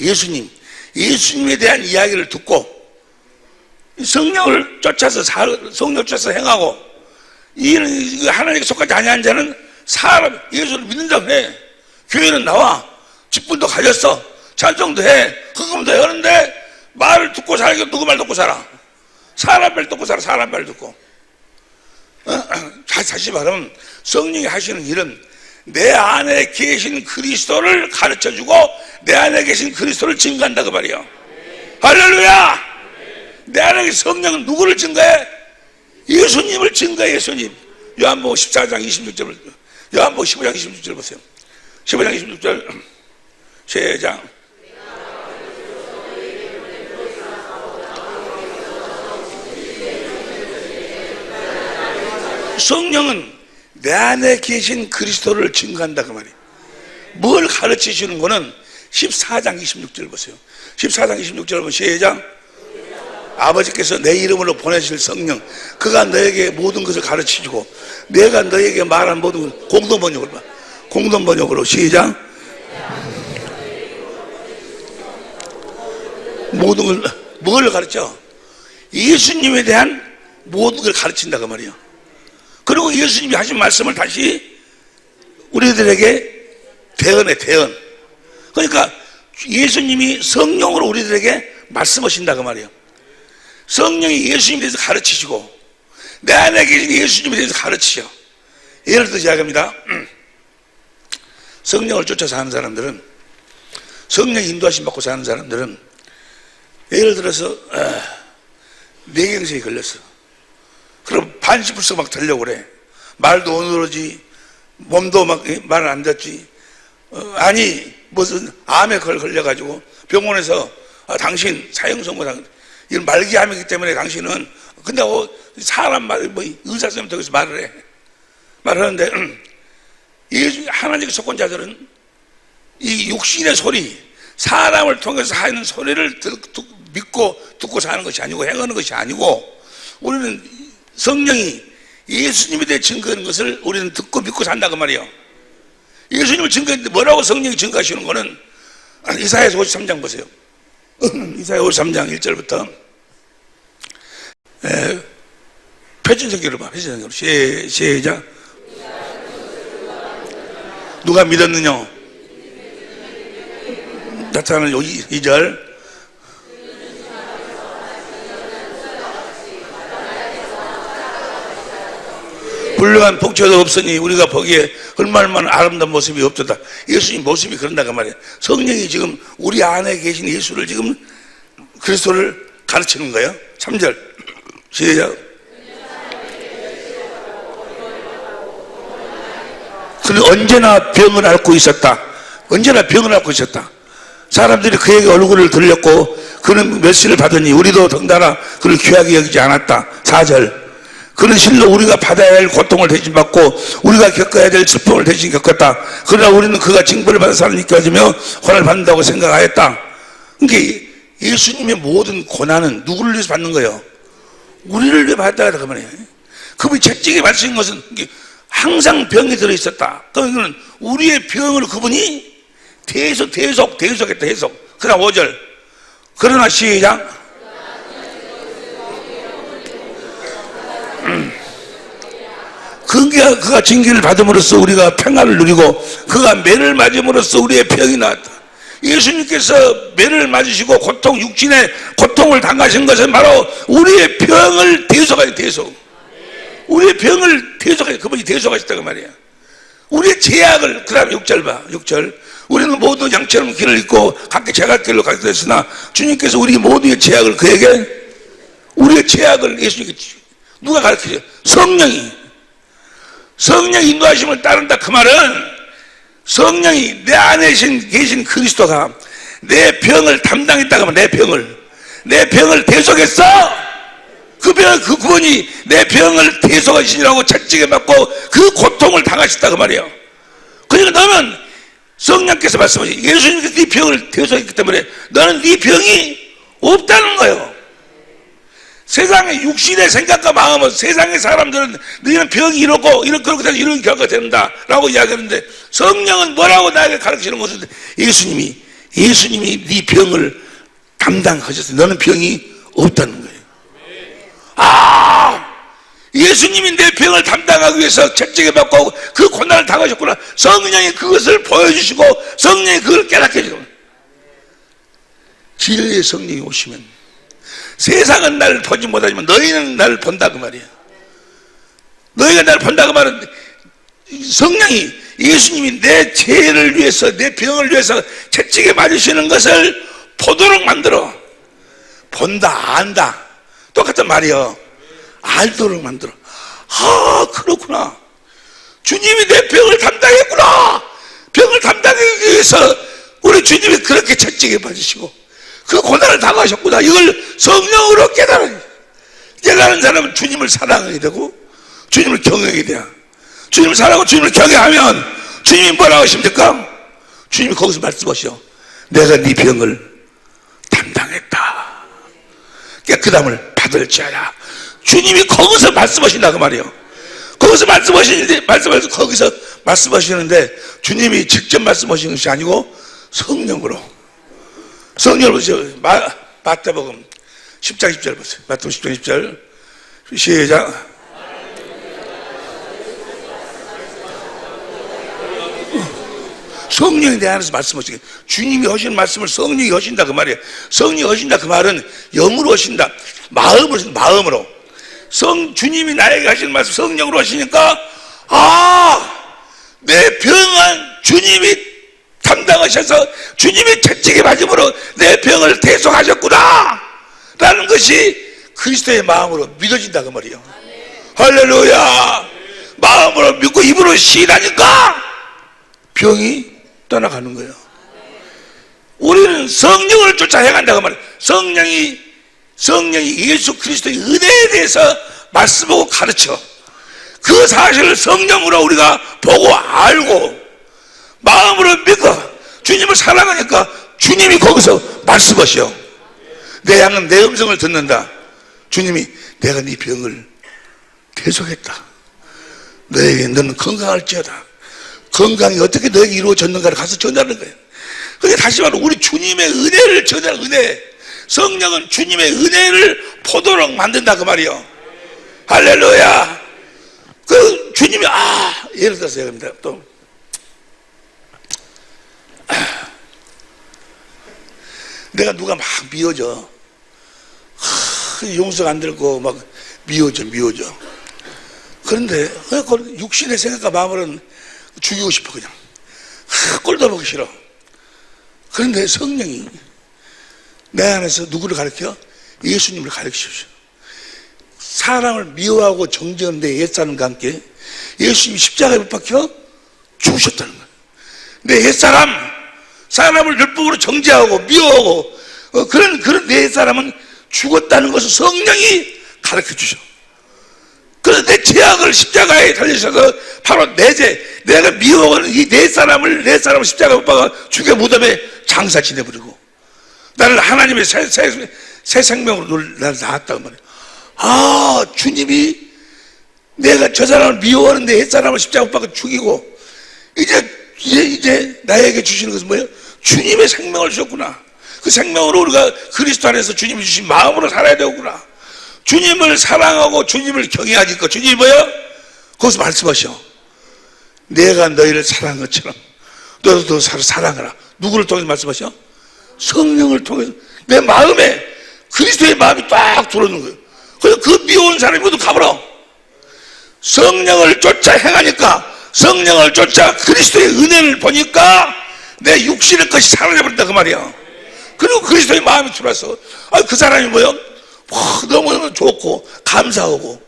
예수님에 대한 이야기를 듣고 성령을 쫓아서 행하고, 이는 하나님께 속하지 아니한 자는 사람 예수를 믿는다고 해. 교회는 나와 직분도 가졌어, 찬송도 해, 헌금도 해. 하는데 말을 듣고 살게. 누구 말 듣고 살아? 사람 말 듣고 살아. 사람 말 듣고. 다시 말하면 성령이 하시는 일은 내 안에 계신 그리스도를 가르쳐주고 내 안에 계신 그리스도를 증거한다 그 말이에요. 할렐루야. 내 안에 계신 성령은 누구를 증거해? 예수님을 증거해. 예수님. 요한복음 14장 26절, 요한복음 15장 26절 보세요. 15장 26절 시작. 성령은 내 안에 계신 그리스도를 증거한다 그 말이에요. 뭘 가르치시는 거는 14장 26절 보세요. 14장 26절 보면 시작. 아버지께서 내 이름으로 보내실 성령, 그가 너에게 모든 것을 가르치시고 내가 너에게 말한 모든 것. 공동번역으로 봐. 공동번역으로 시작. 모든 걸 뭘 가르쳐? 예수님에 대한 모든 걸 가르친다 그 말이에요. 그리고 예수님이 하신 말씀을 다시 우리들에게 대언해. 그러니까 예수님이 성령으로 우리들에게 말씀하신다 그 말이에요. 성령이 예수님에 대해서 가르치시고 내 안에 계신 예수님에 대해서 가르치셔. 예를 들어서 이야기합니다. 성령을 쫓아서 하는 사람들은, 성령 인도하심 받고 사는 사람들은, 예를 들어서 뇌경색이 걸렸어. 그럼 반시불수 막 들려고 그래. 말도 오늘오지, 몸도 막 말 안 듣지. 아니 무슨 암에 걸려가지고 병원에서 당신 사형선고 이런 말기암이기 때문에 당신은, 근데 사람 말, 의사 선생님한테 말을 해. 말하는데 하나님의 속건자들은 이 육신의 소리, 사람을 통해서 하는 소리를 믿고 듣고 사는 것이 아니고 행하는 것이 아니고, 우리는 성령이 예수님에 대해 증거하는 것을 우리는 듣고 믿고 산다고 말이에요. 예수님을 증거했는데 뭐라고 성령이 증거하시는 거는 이사야서 53장 보세요. 이사야 53장 1절부터 표준성경으로 봐. 표준성경으로 시작. 누가 믿었느냐? 나타나는 2절. 훌륭한 복처도 없으니 우리가 보기에 얼마나 아름다운 모습이 없도다. 예수님 모습이 그런다고 말이에요. 성령이 지금 우리 안에 계신 예수를 지금 그리스도를 가르치는 거예요. 3절 시작. 그는 언제나 병을 앓고 있었다. 언제나 병을 앓고 있었다. 사람들이 그에게 얼굴을 들렸고 그는 멸시를 받으니 우리도 덩달아 그를 귀하게 여기지 않았다. 4절. 그는 실로 우리가 받아야 할 고통을 대신 받고 우리가 겪어야 될 슬픔을 대신 겪었다. 그러나 우리는 그가 징벌을 받은 사람을 느껴지며 혼을 받는다고 생각하였다. 그러니까 예수님의 모든 고난은 누구를 위해서 받는 거예요? 우리를 위해 받았다 그 말이에요. 그분이 채찍에 맞으신 것은 항상 병이 들어있었다. 그러면 우리의 병을 그분이 대속했다. 해석. 그러나 5절. 그러나 시작. 그가 징계를 받음으로써 우리가 평안을 누리고 그가 매를 맞음으로써 우리의 병이 나왔다. 예수님께서 매를 맞으시고 육신의 고통을 당하신 것은 바로 우리의 병을 대속하는 대속. 우리의 병을 대속하는, 그분이 대속하셨다고 말이야. 우리의 죄악을, 그 다음에 6절 봐. 6절. 우리는 모두 양처럼 길을 잃고 각기 제갈길로 가게 됐으나 주님께서 우리 모두의 죄악을 그에게, 우리의 죄악을 예수님께 누가 가르치죠? 성령이 인도하심을 따른다. 그 말은 성령이 내 안에 계신 그리스도가 내 병을 담당했다고 하면 내 병을 대속했어. 그분이 내 병을 대속하시라고 채찍에 맞고 그 고통을 당하셨다고 말이에요. 그러니까 너는 성령께서 말씀하시죠. 예수님께서 네 병을 대속했기 때문에 너는 네 병이 없다는 거예요. 세상의 육신의 생각과 마음은, 세상의 사람들은 너희는 병이 이렇고 그렇게 해서 이런 결과가 된다라고 이야기하는데, 성령은 뭐라고 나에게 가르치는 것은 예수님이 네 병을 담당하셨어요. 너는 병이 없다는 거예요. 예수님이 내 병을 담당하기 위해서 채찍에 받고 그 고난을 당하셨구나. 성령이 그것을 보여주시고 성령이 그걸 깨닫게 해주고, 진리의 성령이 오시면 세상은 나를 보지 못하지만 너희는 나를 본다 그 말이야. 너희가 나를 본다 그 말은 성령이, 예수님이 내 죄를 위해서, 내 병을 위해서 채찍에 맞으시는 것을 보도록 만들어. 본다, 안다, 똑같은 말이요. 알도록 만들어. 그렇구나. 주님이 내 병을 담당했구나. 병을 담당하기 위해서 우리 주님이 그렇게 채찍에 맞으시고 그 고난을 당하셨구나. 이걸 성령으로 깨달은 사람은 주님을 사랑하게 되고 주님을 경외하게 돼요. 주님을 사랑하고 주님을 경외하면 주님이 뭐라고 하십니까? 주님이 거기서 말씀하시오. 내가 네 병을 담당했다. 깨끗함을 받을지어다. 주님이 거기서 말씀하신다 그 말이에요. 거기서 거기서 말씀하시는데 주님이 직접 말씀하시는 것이 아니고 성령으로 보세요. 마태복음 10장 10절 보세요. 마태복음 10장 10절 시작. 성령이 내 안에서 말씀하시게, 주님이 하시는 말씀을 성령이 하신다 그 말이에요. 성령이 하신다 그 말은 영으로 하신다, 마음으로 하신다. 마음으로 주님이 나에게 하시는 말씀 성령으로 하시니까 내 병은 주님이 담당하셔서 주님이 채찍에 맞음으로 내 병을 대속하셨구나 라는 것이 그리스도의 마음으로 믿어진다 그 말이에요. 할렐루야. 마음으로 믿고 입으로 시인하니까 병이 떠나가는 거예요. 우리는 성령을 쫓아 행한다고 말이에요. 성령이 예수 그리스도의 은혜에 대해서 말씀하고 가르쳐. 그 사실을 성령으로 우리가 보고 알고 마음으로 믿고 주님을 사랑하니까 주님이 거기서 말씀하시오. 내 양은 내 음성을 듣는다. 주님이 내가 네 병을 대속했다. 너에게 너는 건강할지어다. 건강이 어떻게 너에게 이루어졌는가를 가서 전하는 거예요. 그게 다시 말해 우리 주님의 은혜를 전하는 은혜. 성령은 주님의 은혜를 포도록 만든다 그 말이요. 할렐루야. 그 주님이 예를 들어서 얘기합니다. 또 내가 누가 막 미워져. 용서가 안 들고 막 미워져. 그런데 그냥 육신의 생각과 마음으로는 죽이고 싶어 그냥. 꼴도 보기 싫어. 그런데 성령이 내 안에서 누구를 가르쳐? 예수님을 가르치십시오. 사람을 미워하고 정죄하는데 옛사람과 함께 예수님이 십자가에 못 박혀 죽으셨다는 거예요. 내 옛사람, 사람을 율법으로 정죄하고 미워하고 그런 내 옛사람은 죽었다는 것을 성령이 가르쳐 주셔. 그래서 내 죄악을 십자가에 달리셔서 바로 내 죄, 내가 미워하는 이 내 사람을 십자가에 못 박아 죽여 무덤에 장사 지내버리고 나를 하나님의 새 생명으로 나를 낳았다고 말이야. 주님이 내가 저 사람을 미워하는데 옛 사람을 십자가 못 박아 죽이고 이제 나에게 주시는 것은 뭐예요? 주님의 생명을 주셨구나. 그 생명으로 우리가 그리스도 안에서 주님이 주신 마음으로 살아야 되겠구나. 주님을 사랑하고 주님을 경외하니까 주님이 뭐예요? 거기서 말씀하셔. 내가 너희를 사랑한 것처럼 너도 서로 사랑하라. 누구를 통해서 말씀하셔? 성령을 통해서 내 마음에 그리스도의 마음이 딱 들어오는 거예요. 그래서 그 미워온 사람이 모두 가버려. 성령을 쫓아 행하니까 성령을 쫓아 그리스도의 은혜를 보니까 내 육신의 것이 사라져버린다 그 말이야. 그리고 그리스도의 마음이 들어와서 그 사람이 뭐예요? 너무너무 좋고 감사하고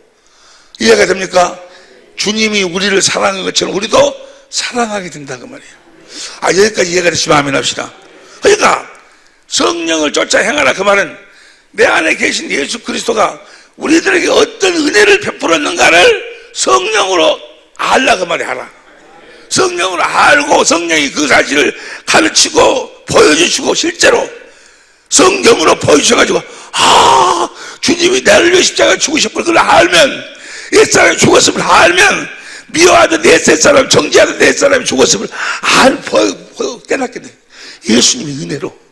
이해가 됩니까? 주님이 우리를 사랑한 것처럼 우리도 사랑하게 된다 그 말이에요. 여기까지 이해가 되시면 아멘 합시다. 그러니까 성령을 쫓아 행하라 그 말은 내 안에 계신 예수 그리스도가 우리들에게 어떤 은혜를 베풀었는가를 성령으로 알라 그 말이야. 알아. 성령으로 알고 성령이 그 사실을 가르치고 보여주시고 실제로 성경으로 보여주셔가지고 주님이 나를 위해 십자가에 죽으셨구나. 그걸 알면 옛사람이 죽었음을 알면 미워하던 내 옛사람 정죄하던 내 옛사람이 죽었음을 깨닫게 돼. 예수님의 은혜로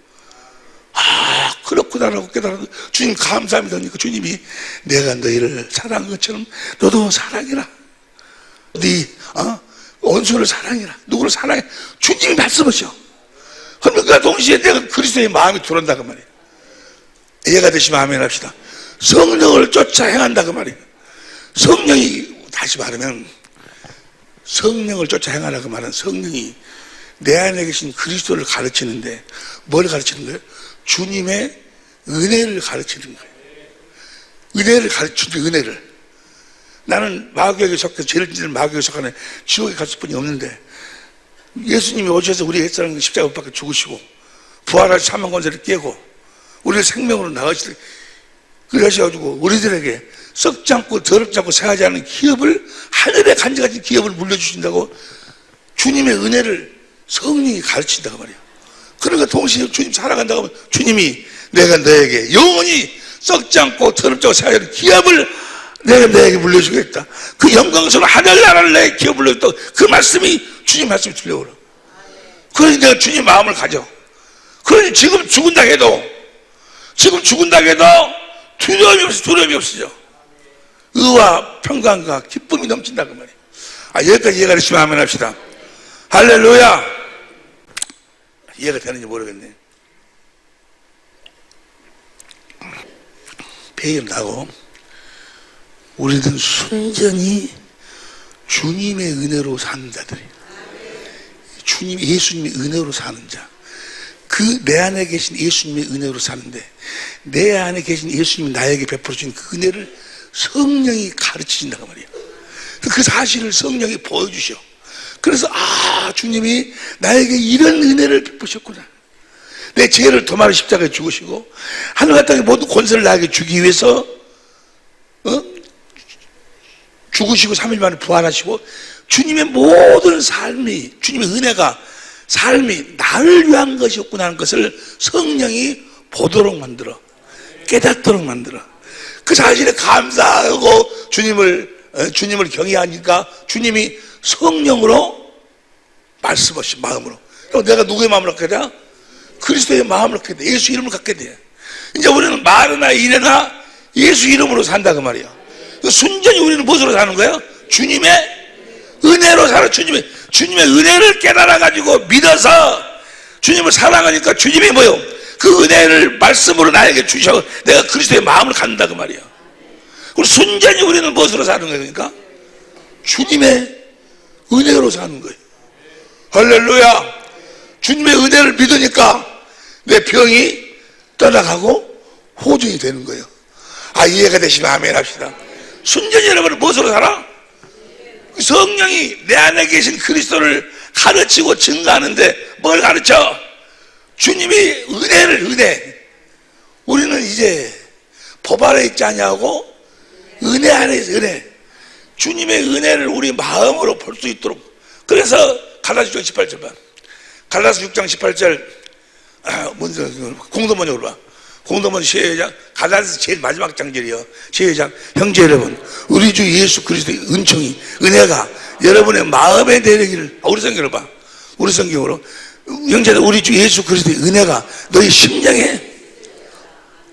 그렇구나라고 깨달아도 주님 감사합니다. 그러니까 주님이 내가 너희를 사랑한 것처럼 너도 사랑해라. 네 원수를 사랑해라. 누구를 사랑해? 주님이 말씀하셔. 그러니까 동시에 내가 그리스도의 마음이 들어온다 그 말이에요. 이해가 되시면 아멘 합시다. 성령을 쫓아 행한다 그 말이에요. 성령이 다시 말하면 성령을 쫓아 행하라 그 말은 성령이 내 안에 계신 그리스도를 가르치는데 뭘 가르치는 거예요? 주님의 은혜를 가르치는 거예요. 은혜를 가르치는 은혜를. 나는 마귀에게 속해서 죄를 짓는 마귀에게 속하는 지옥에 갔을 뿐이 없는데 예수님이 오셔서 우리 옛사람 십자가 못 박혀 죽으시고 부활하시 사망 권세를 깨고 우리를 생명으로 나가시고 그러셔가지고 우리들에게 썩지 않고 더럽지 않고 새하지 않은 기업을 하늘의 간지같은 기업을 물려주신다고 주님의 은혜를 성령이 가르친다고 말이에요. 그러니까 동시에 주님 사랑한다고 하면 주님이 내가 너에게 영원히 썩지 않고 더럽지 않고 새하지 않은 기업을 내가 너에게 물려주겠다. 그 영광스러운 하늘나라를 내게 기업 물려줬다. 그 말씀이 주님 말씀이 들려오라. 그러니 내가 주님 마음을 가져. 그러니 지금 죽은다 해도 두려움이 없어져. 의와 평강과 기쁨이 넘친다 그 말이에요. 여기까지 이해가 되시면 아멘 합시다. 할렐루야. 이해가 되는지 모르겠네. 배임 나고 우리는 순전히 주님의 은혜로 사는 자들이에요. 예수님의 은혜로 사는 자. 내 안에 계신 예수님의 은혜로 사는데 내 안에 계신 예수님이 나에게 베풀어 주신 그 은혜를 성령이 가르치신다고 말이에요. 그 사실을 성령이 보여주셔. 그래서 주님이 나에게 이런 은혜를 베푸셨구나. 내 죄를 도마로 십자가에 죽으시고 하늘과 땅의 모든 권세를 나에게 주기 위해서 죽으시고 3일 만에 부활하시고 주님의 모든 삶이, 주님의 은혜가 삶이 나를 위한 것이었구나 하는 것을 성령이 보도록 만들어, 깨닫도록 만들어. 그 사실에 감사하고 주님을 경외하니까 주님이 성령으로 말씀하신 마음으로. 그럼 내가 누구의 마음을 갖게 돼? 그리스도의 마음을 갖게 돼. 예수 이름을 갖게 돼. 이제 우리는 말이나 일이나 예수 이름으로 산다 그 말이야. 순전히 우리는 무엇으로 사는 거예요? 주님의 은혜로 살아. 주님의 은혜를 깨달아가지고 믿어서 주님을 사랑하니까 주님이 뭐요? 그 은혜를 말씀으로 나에게 주셔. 내가 그리스도의 마음을 갖는다 그 말이야. 그리고 순전히 우리는 무엇으로 사는 거예요? 그러니까 주님의 은혜로 사는 거예요. 할렐루야. 주님의 은혜를 믿으니까 내 병이 떠나가고 호전이 되는 거예요. 아, 이해가 되시면 아멘 합시다. 순전히 여러분은 무엇으로 살아? 성령이 내 안에 계신 그리스도를 가르치고 증거하는데 뭘 가르쳐? 주님이 은혜. 우리는 이제 법 아래 있지 아니하고 은혜 안에 있어. 은혜. 주님의 은혜를 우리 마음으로 볼 수 있도록. 그래서 갈라디아 6장 18절 봐. 갈라디아 6장 18절 공동번역으로 봐. 공동번 시작. 갈라디아서 제일 마지막 장절이요. 시작. 형제 여러분, 우리 주 예수 그리스도의 은총이, 은혜가 여러분의 마음에 내리기를. 우리 성경으로 봐. 우리 성경으로. 형제들, 우리 주 예수 그리스도의 은혜가 너희 심령에,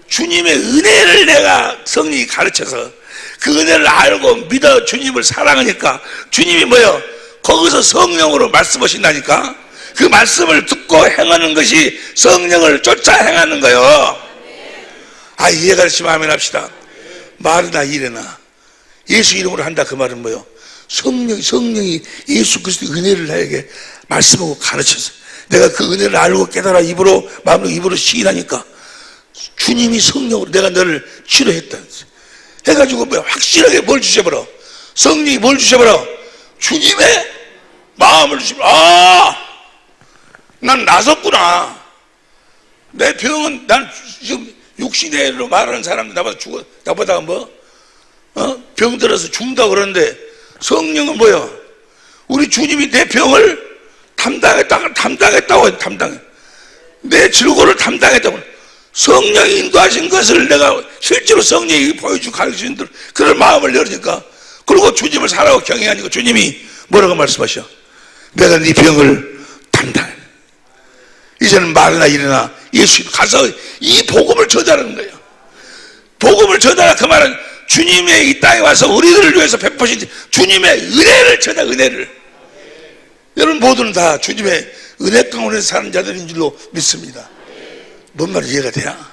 주님의 은혜를 내가 성령이 가르쳐서 그 은혜를 알고 믿어 주님을 사랑하니까 주님이 뭐요? 거기서 성령으로 말씀하신다니까. 그 말씀을 듣고 행하는 것이 성령을 쫓아 행하는 거요. 아, 이해가 되시면 아멘 합시다. 말이나 일이나 예수 이름으로 한다 그 말은 뭐요? 성령이 예수 그리스도의 은혜를 나에게 말씀하고 가르쳐서 내가 그 은혜를 알고 깨달아 입으로, 마음으로 입으로 시인하니까 주님이 성령으로 내가 너를 치료했다 해가지고 뭐 확실하게 뭘 주셔버려? 성령이 뭘 주셔버려? 주님의 마음을 주셔버려. 아, 난 나섰구나. 내 병은, 난 지금 육신으로 말하는 사람들 나보다 병들어서 죽는다고 그러는데 성령은 뭐야? 우리 주님이 내 병을 담당했다고. 내 질고를 담당했다고. 성령이 인도하신 것을 내가 실제로 성령이 보여주고 가르치는 대로 그런 마음을 열으니까, 그리고 주님을 사랑하고 경외하니까 주님이 뭐라고 말씀하셔? 내가 네 병을 담당해. 이제는 말이나 일이나 예수 가서 이 복음을 전하는 거예요. 복음을 전하라 그 말은 주님의 이 땅에 와서 우리들을 위해서 베푸신 주님의 은혜를 전하. 은혜를. 여러분 모두는 다 주님의 은혜 가운데 사는 자들인 줄로 믿습니다. 뭔 말인지 이해가 돼요?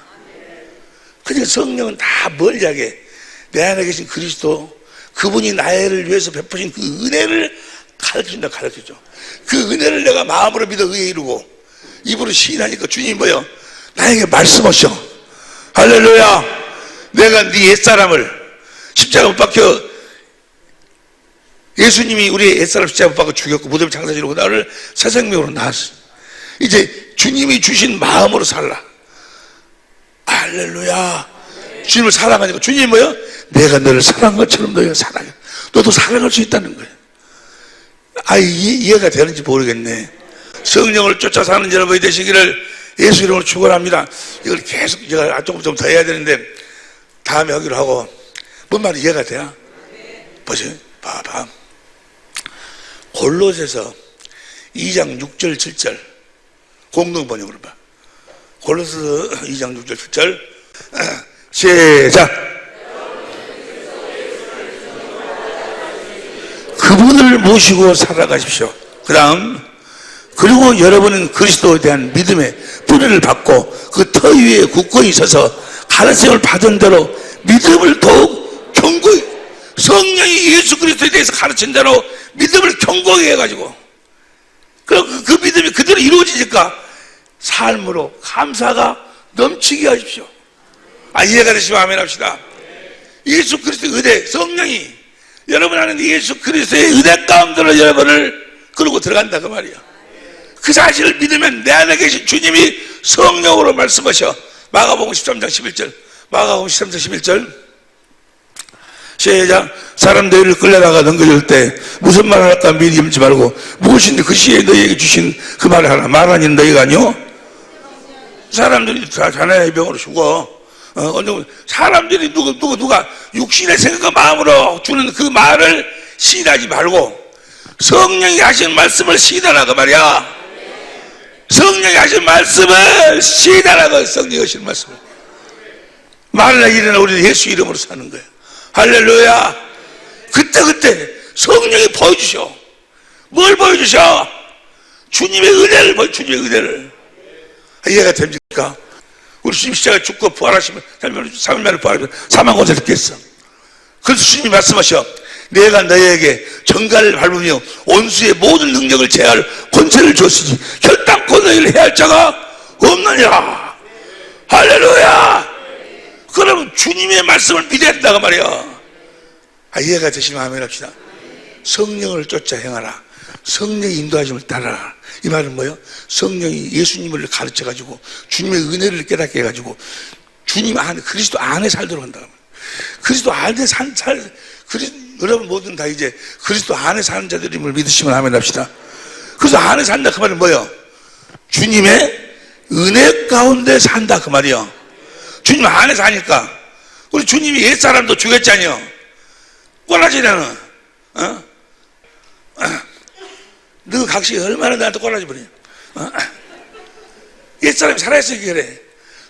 그러니까 성령은 다 멀리하게 내 안에 계신 그리스도, 그분이 나를 위해서 베푸신 그 은혜를 가르쳐준다. 가르쳐줘. 그 은혜를 내가 마음으로 믿어 의에 이루고 입으로 시인하니까 주님이 뭐요? 나에게 말씀하셔. 할렐루야. 내가 네 옛사람을 십자가 못 박혀, 예수님이 우리의 옛사람 십자가 못 박혀 죽였고 무덤에 장사 지르고 나를 새 생명으로 낳았어. 이제 주님이 주신 마음으로 살라. 할렐루야. 주님을 사랑하니까 주님이 뭐요? 내가 너를 사랑한 것처럼 너희가 사랑해. 너도 사랑할 수 있다는 거예요. 아, 이해가 되는지 모르겠네. 성령을 쫓아 사는 여러분이 되시기를 예수 이름으로 축원합니다. 이걸 계속 제가 조금 좀 더 해야 되는데 다음에 하기로 하고. 뭔 말이 이해가 돼요? 보세요. 봐봐. 골로새서 2장 6절 7절 공동번역으로 봐. 골로새서 2장 6절 7절 시작. 그분을 모시고 살아가십시오. 그 다음, 그리고 여러분은 그리스도에 대한 믿음의 뿌리를 받고 그 터 위에 굳건히 서서 가르침을 받은 대로 믿음을 더욱 견고히, 성령이 예수 그리스도에 대해서 가르친 대로 믿음을 견고히 해가지고 그 믿음이 그대로 이루어지니까 삶으로 감사가 넘치게 하십시오. 아, 이해가 되시면 아멘 합시다. 예수 그리스도의 은혜, 성령이 여러분 안에 예수 그리스도의 은혜 가운데로 여러분을 끌고 들어간다 그 말이야. 그 사실을 믿으면 내 안에 계신 주님이 성령으로 말씀하셔. 마가복음 13장 11절 마가복음 13장 11절 시작. 사람 너희를 끌려다가 넘겨줄 때 무슨 말을 할까 미리 염지 말고 무엇인데 그 시에 너희에게 주신 그 말을 하라. 말하니 너희가 아니요 사람들이 다 자나의 병으로 죽어. 사람들이 누가 육신의 생각과 마음으로 주는 그 말을 시인하지 말고 성령이 하신 말씀을 시인하라고 말이야. 성령이 하신 말씀을 시인하라고. 성령이 하신 말씀을 말이나 일이나 우리는 예수 이름으로 사는 거야. 할렐루야. 그때 성령이 보여주셔. 뭘 보여주셔? 주님의 은혜를 보여. 주님의 은혜를. 이해가 됩니까? 우리 주님 십자가에 죽고 부활하시면 3일만에 부활하시면 사망권세 듣겠어. 그래서 주님이 말씀하셔. 내가 너희에게 정갈을 밟으며 원수의 모든 능력을 제할 권세를 줬으니 결단코 너희를 해할 자가 없느니라. 할렐루야. 그럼 주님의 말씀을 믿어야 된다고 말이야. 이해가 되시면 아멘 합시다. 성령을 쫓아 행하라. 성령의 인도하심을 따라라. 이 말은 뭐예요? 성령이 예수님을 가르쳐가지고 주님의 은혜를 깨닫게 해가지고 주님 안에, 그리스도 안에 살도록 한다. 그리스도 안에 여러분 모든 다 이제 그리스도 안에 사는 자들임을 믿으시면 아멘 합시다. 그래서 안에 산다 그 말은 뭐예요? 주님의 은혜 가운데 산다 그 말이요. 주님 안에 사니까. 우리 주님이 옛사람도 죽였잖아요. 꼬라지라는 너 각시 얼마나 나한테 꼬라지 버려. 옛사람이 살아있으니까 그래.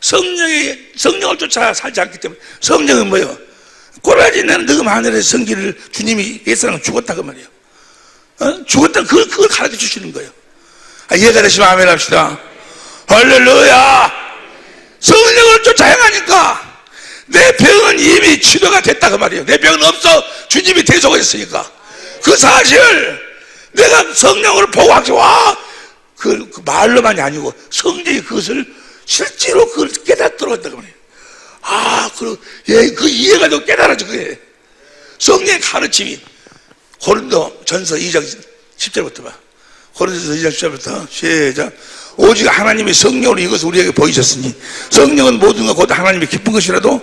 성령을 쫓아 살지 않기 때문에. 성령은 뭐예요? 꼬라지는 너금 하늘의 성기를 주님이 옛사람 죽었다 그 말이에요. 죽었다 그걸 가르쳐 주시는 거예요. 이해가 되시면 아멘 합시다. 할렐루야. 성령을 쫓아 행하니까 내 병은 이미 치료가 됐다 그 말이에요. 내 병은 없어. 주님이 대속했으니까. 그 사실을 내가 성령을 보고 와 그 말로만이 아니고 성령이 그것을 실제로 그걸 깨닫도록 한다 그 말이에요. 그 이해가 되고 깨달아져. 그게 성령의 가르침이. 고린도 전서 2장 10절부터 봐. 고린도전서 2장 10절부터 시작. 오직 하나님의 성령으로 이것을 우리에게 보이셨으니 성령은 모든 것 곧 하나님의 기쁜 것이라도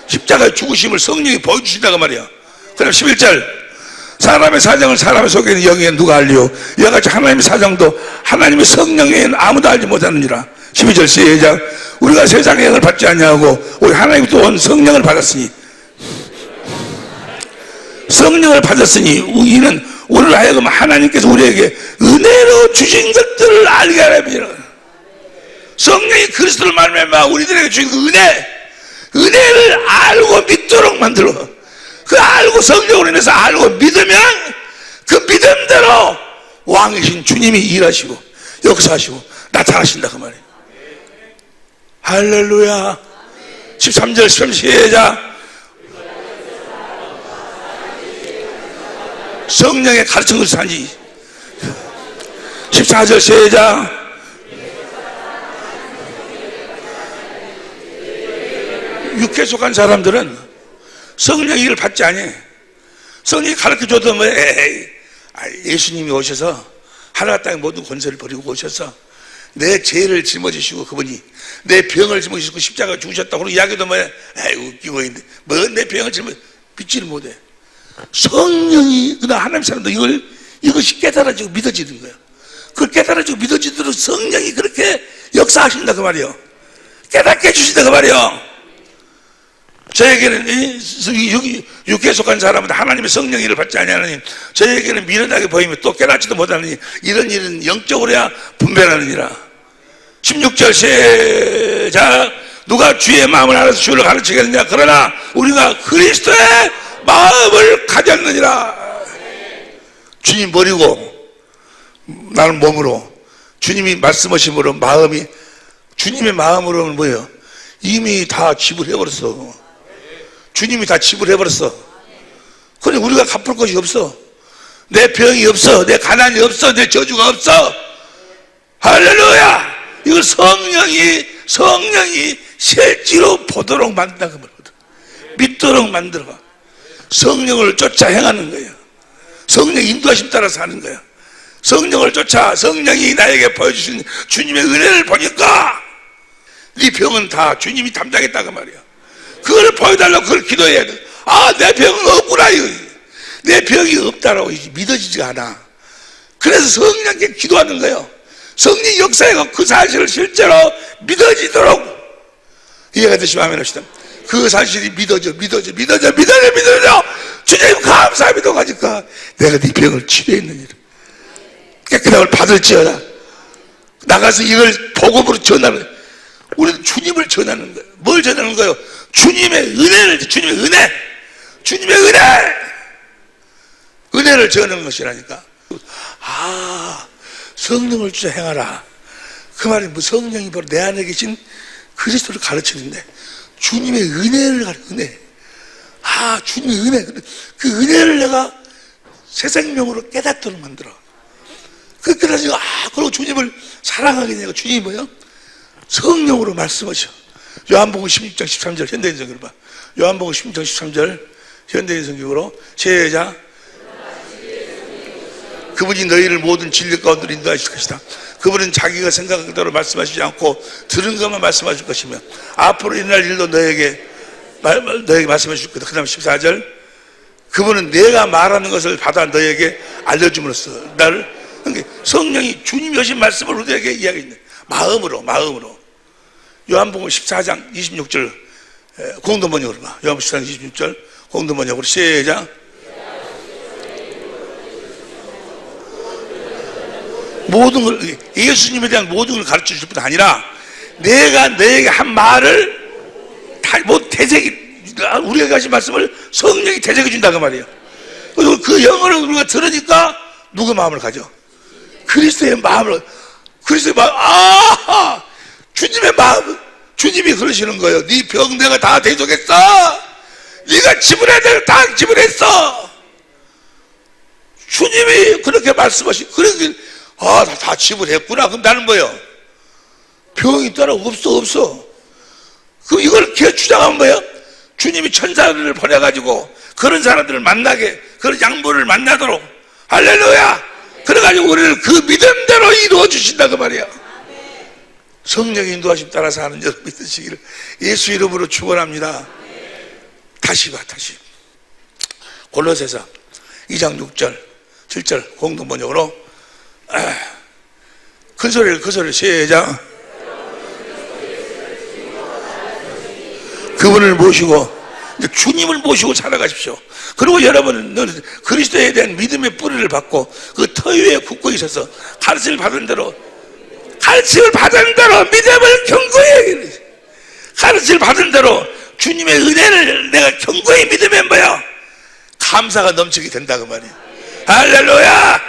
십자가의 죽으심을 성령이 보여주신다고 말이야. 그다음 11절. 사람의 사정을 사람의 속에 있는 영에 누가 알리요? 이와 같이 하나님의 사정도 하나님의 성령 외에는 아무도 알지 못하느니라. 12절 시작. 우리가 세상의 영을 받지 아니하고 우리 하나님부터 온 성령을 받았으니 우리는 우리를 하여금 하나님께서 우리에게 은혜로 주신 것들을 알게 하랍니다. 성령이 그리스도를 말미암아 우리들에게 주신 그 은혜를 알고 믿도록 만들어. 그 알고 성령으로 인해서 알고 믿으면 그 믿음대로 왕이신 주님이 일하시고 역사하시고 나타나신다 그 말이에요. 할렐루야. 13절 13절 시작. 성령의 가르친 것을 사니. 14절 시작. 육에 속한 사람들은 성령의 일을 받지 않아. 성령이 가르쳐줘도 뭐 예수님이 오셔서 하늘과 땅의 모든 권세를 버리고 오셔서 내 죄를 짊어지시고 그분이 내 병을 짊어지시고 십자가에 죽으셨다고 이야기도 뭐 웃기고 있는데 뭐 내 병을 믿지를 못해. 성령이 그다음 하나님 사람도 이것이 깨달아지고 믿어지는 거야. 그걸 깨달아지고 믿어지도록 성령이 그렇게 역사하신다 그 말이요. 깨닫게 해주신다 그 말이요. 저에게는 육에 속한 사람은 하나님의 성령의 일을 받지 아니하느니 저에게는 미련하게 보이며 또 깨닫지도 못하느니 이런 일은 영적으로야 분별하느니라. 16절 시작. 누가 주의 마음을 알아서 주를 가르치겠느냐. 그러나 우리가 그리스도의 마음을 가졌느니라. 주님 버리고 나는 몸으로 주님이 말씀하심으로 마음이 주님의 마음으로는 뭐예요? 이미 다 지불해버렸어. 주님이 다 지불해버렸어. 그래 우리가 갚을 것이 없어. 내 병이 없어. 내 가난이 없어. 내 저주가 없어. 할렐루야. 이걸 성령이 실제로 보도록 만든다 그 말이거든. 믿도록 만들어. 성령을 쫓아 행하는 거예요. 성령 인도하심 따라 사는 거예요. 성령을 쫓아 성령이 나에게 보여주신 주님의 은혜를 보니까 네 병은 다 주님이 담당했다 그 말이야. 그걸 보여달라고 그걸 기도해야 돼. 아, 내 병은 없구나. 내 병이 없다라고 믿어지지가 않아. 그래서 성령께 기도하는 거예요. 성령 역사에 그 사실을 실제로 믿어지도록. 이해가 되시면 아멘 합시다. 그 사실이 믿어져. 주님 감사합니다. 가니까 내가 네 병을 치료했느니라. 깨끗함을 받을지어다. 나가서 이걸 복음으로 전하는, 우리는 주님을 전하는 거예요. 뭘 전하는 거예요? 주님의 은혜를, 주님의 은혜를 전하는 것이라니까. 아, 성령을 주자 행하라. 그 말이 뭐 성령이 바로 내 안에 계신 그리스도를 가르치는데, 주님의 은혜를 은혜. 아, 주님의 은혜. 그 은혜를 내가 새 생명으로 깨닫도록 만들어. 그래서 그리고 주님을 사랑하게 되니까 주님이 뭐예요? 성령으로 말씀하셔. 요한복음 16장 13절 현대인 성경으로 봐. 요한복음 16장 13절 현대인 성경으로 시작. 그분이 너희를 모든 진리 가운데로 인도하실 것이다. 그분은 자기가 생각한 대로 말씀하시지 않고 들은 것만 말씀하실 것이며 앞으로 일어날 일도 너에게 말씀해 줄 거다. 그 다음 14절. 그분은 내가 말하는 것을 받아 너에게 알려줌으로써 나를, 그러니까 성령이 주님이 하신 말씀을 우리에게 이야기했네. 마음으로. 요한복음 14장 26절 공동번역으로 봐. 요한복음 14장 26절 공동번역으로 시작. 모든 걸, 예수님에 대한 모든 걸 가르쳐 줄 뿐 아니라 내가 너에게 한 말을 우리가 하신 말씀을 성령이 대적해 준다고 말이에요. 그리고 그 영어를 우리가 들으니까 누구 마음을 가져? 그리스도의 마음을, 주님의 마음, 주님이 그러시는 거예요. 네 병 내가 다 대속했어. 네가 지불해야 될 다 지불했어. 주님이 그렇게 말씀하시, 그러니까 다 지불했구나. 그럼 나는 뭐예요? 병이 따로 없어. 그럼 이걸 계속 주장하면 뭐예요? 주님이 천사들을 보내가지고 그런 사람들을 만나게, 그런 양보를 만나도록, 할렐루야! 그래가지고 우리를 그 믿음대로 이루어 주신다 그 말이야. 성령의 인도하심 따라서 하는 여러분 믿으시기를 예수 이름으로 축원합니다. 다시 골로새서 2장 6절 7절 공동번역으로 큰 소리를 시작. 그분을 모시고, 주님을 모시고 살아가십시오. 그리고 여러분은 그리스도에 대한 믿음의 뿌리를 받고 그 터 위에 굳고 있어서 가르침을 받은 대로 믿음을 견고히, 가르침을 받은 대로 주님의 은혜를 내가 견고히 믿으면 뭐야? 감사가 넘치게 된다 그 말이야. 할렐루야!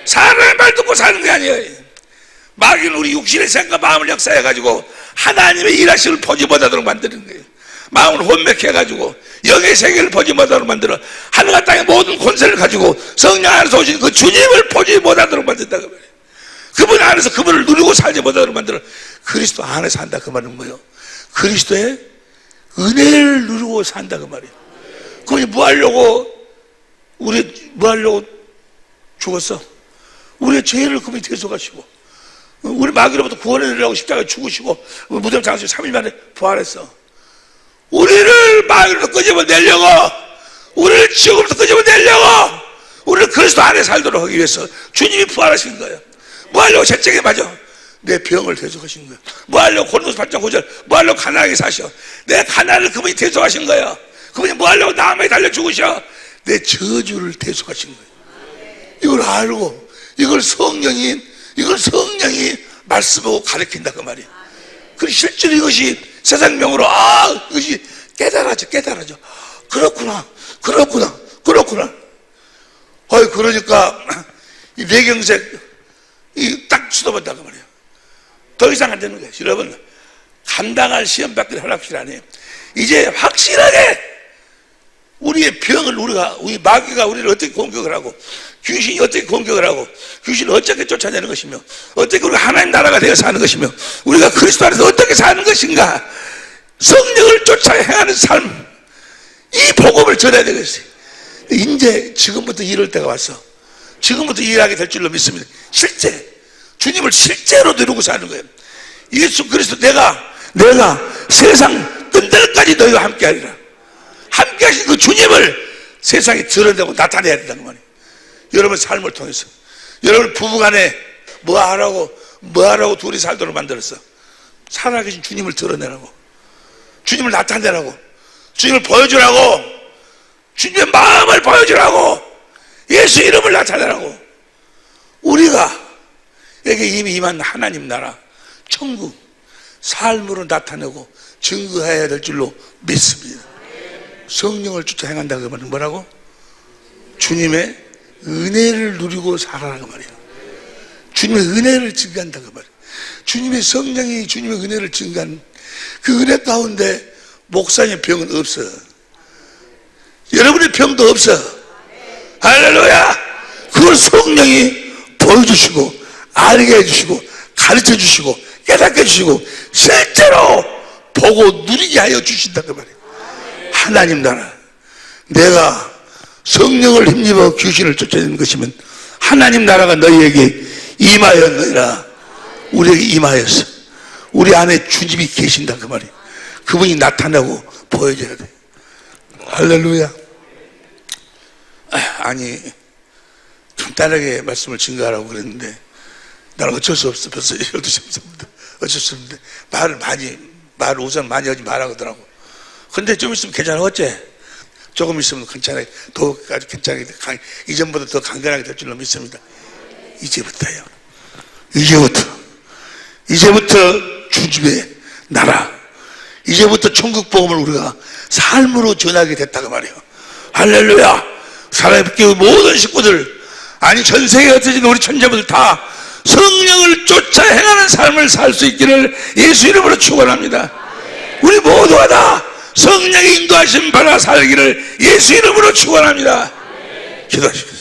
사람의 말 듣고 사는 게 아니에요. 마귀는 우리 육신의 생각, 마음을 역사해가지고 하나님의 일하심을 보지 못하도록 만드는 거예요. 마음을 혼맥해 해가지고 영의 세계를 보지 못하도록 만들어 하늘과 땅의 모든 권세를 가지고 성령 안에서 오신 그 주님을 보지 못하도록 만든다고 말이에요. 그분 안에서 그분을 누리고 살지 못하도록 만들어 그리스도 안에서 산다 그 말은 뭐예요? 그리스도의 은혜를 누리고 산다 그 말이에요. 그분이 뭐 하려고 죽었어? 우리의 죄를 그분이 대속하시고 우리 마귀로부터 구원해내려고 십자가에 죽으시고 무덤 장수에 3일 만에 부활했어. 우리를 마귀로 끄집어내려고, 우리를 지옥으로부터 끄집어내려고, 우리를 그리스도 안에 살도록 하기 위해서 주님이 부활하신 거예요. 뭐 하려고 채찍에 맞아? 내 병을 대속하신 거예요. 뭐 하려고 고린도서 8장 9절 뭐 하려고 가난하게 사셔? 내 가난을 그분이 대속하신 거예요. 그분이 뭐 하려고 나무에 달려 죽으셔? 내 저주를 대속하신 거예요. 이걸 알고 이걸 성령이 말씀하고 가르친다 그 말이에요. 그리고 실제로 이것이 세상명으로 이것이 깨달아져. 그렇구나. 그러니까 이 뇌경색 딱 수도받다 그 말이에요. 더 이상 안 되는 거예요. 여러분, 감당할 시험 받기를 하락실 아니에요. 이제 확실하게 우리의 병을 우리 마귀가 우리를 어떻게 공격을 하고 귀신이 어떻게 공격을 하고 귀신을 어떻게 쫓아내는 것이며 어떻게 우리가 하나님 나라가 되어 사는 것이며 우리가 그리스도 안에서 어떻게 사는 것인가, 성령을 쫓아 행하는 삶, 이 복음을 전해야 되겠어요. 이제 지금부터 이럴 때가 왔어. 지금부터 일하게 될 줄로 믿습니다. 주님을 실제로 누리고 사는 거예요. 예수 그리스도 내가 세상 끝날까지 너희와 함께 하리라. 함께 하신 그 주님을 세상에 드러내고 나타내야 된다는 말이에요. 여러분 삶을 통해서. 여러분 부부간에 뭐하라고 둘이 살도록 만들었어? 살아계신 주님을 드러내라고, 주님을 나타내라고, 주님을 보여주라고, 주님의 마음을 보여주라고, 예수 이름을 나타내라고. 우리가 여기 이미 임한 하나님 나라 천국 삶으로 나타내고 증거해야 될 줄로 믿습니다. 성령을 쫓아 행한다고 하면 뭐라고? 주님의 은혜를 누리고 살아라고 말이에요. 주님의 은혜를 증거한다고 말이에요. 주님의 성령이 주님의 은혜를 증거한 그 은혜 가운데 목사님의 병은 없어. 여러분의 병도 없어. 할렐루야. 그걸 성령이 보여주시고 알게 해주시고 가르쳐 주시고 깨닫게 해주시고 실제로 보고 누리게 하여 주신다고 말이에요. 하나님 나라. 내가 성령을 힘입어 귀신을 쫓아내는 것이면 하나님 나라가 너희에게 임하였느니라. 우리에게 임하였어. 우리 안에 주님이 계신다 그 말이에요. 그분이 나타나고 보여줘야 돼. 할렐루야. 아니 간단하게 말씀을 증거하라고 그랬는데 나는 어쩔 수 없어. 벌써 12시입니다. 어쩔 수 없는데 말을 우선 많이 하지 말라고. 근데 좀 있으면 괜찮아졌지? 조금 있으면 괜찮아요. 더 아주 괜찮게, 이전보다 더 강건하게 될 줄로 믿습니다. 이제부터요. 이제부터 주님의 나라, 이제부터 천국 복음을 우리가 삶으로 전하게 됐다고 말이에요. 할렐루야. 사람의 모든 식구들, 아니 전 세계에 흩어진 우리 천자분들 다 성령을 쫓아 행하는 삶을 살 수 있기를 예수 이름으로 축원합니다. 우리 모두가 다 성령의 인도하심 받아 살기를 예수 이름으로 축원합니다. 기도하시겠습니다.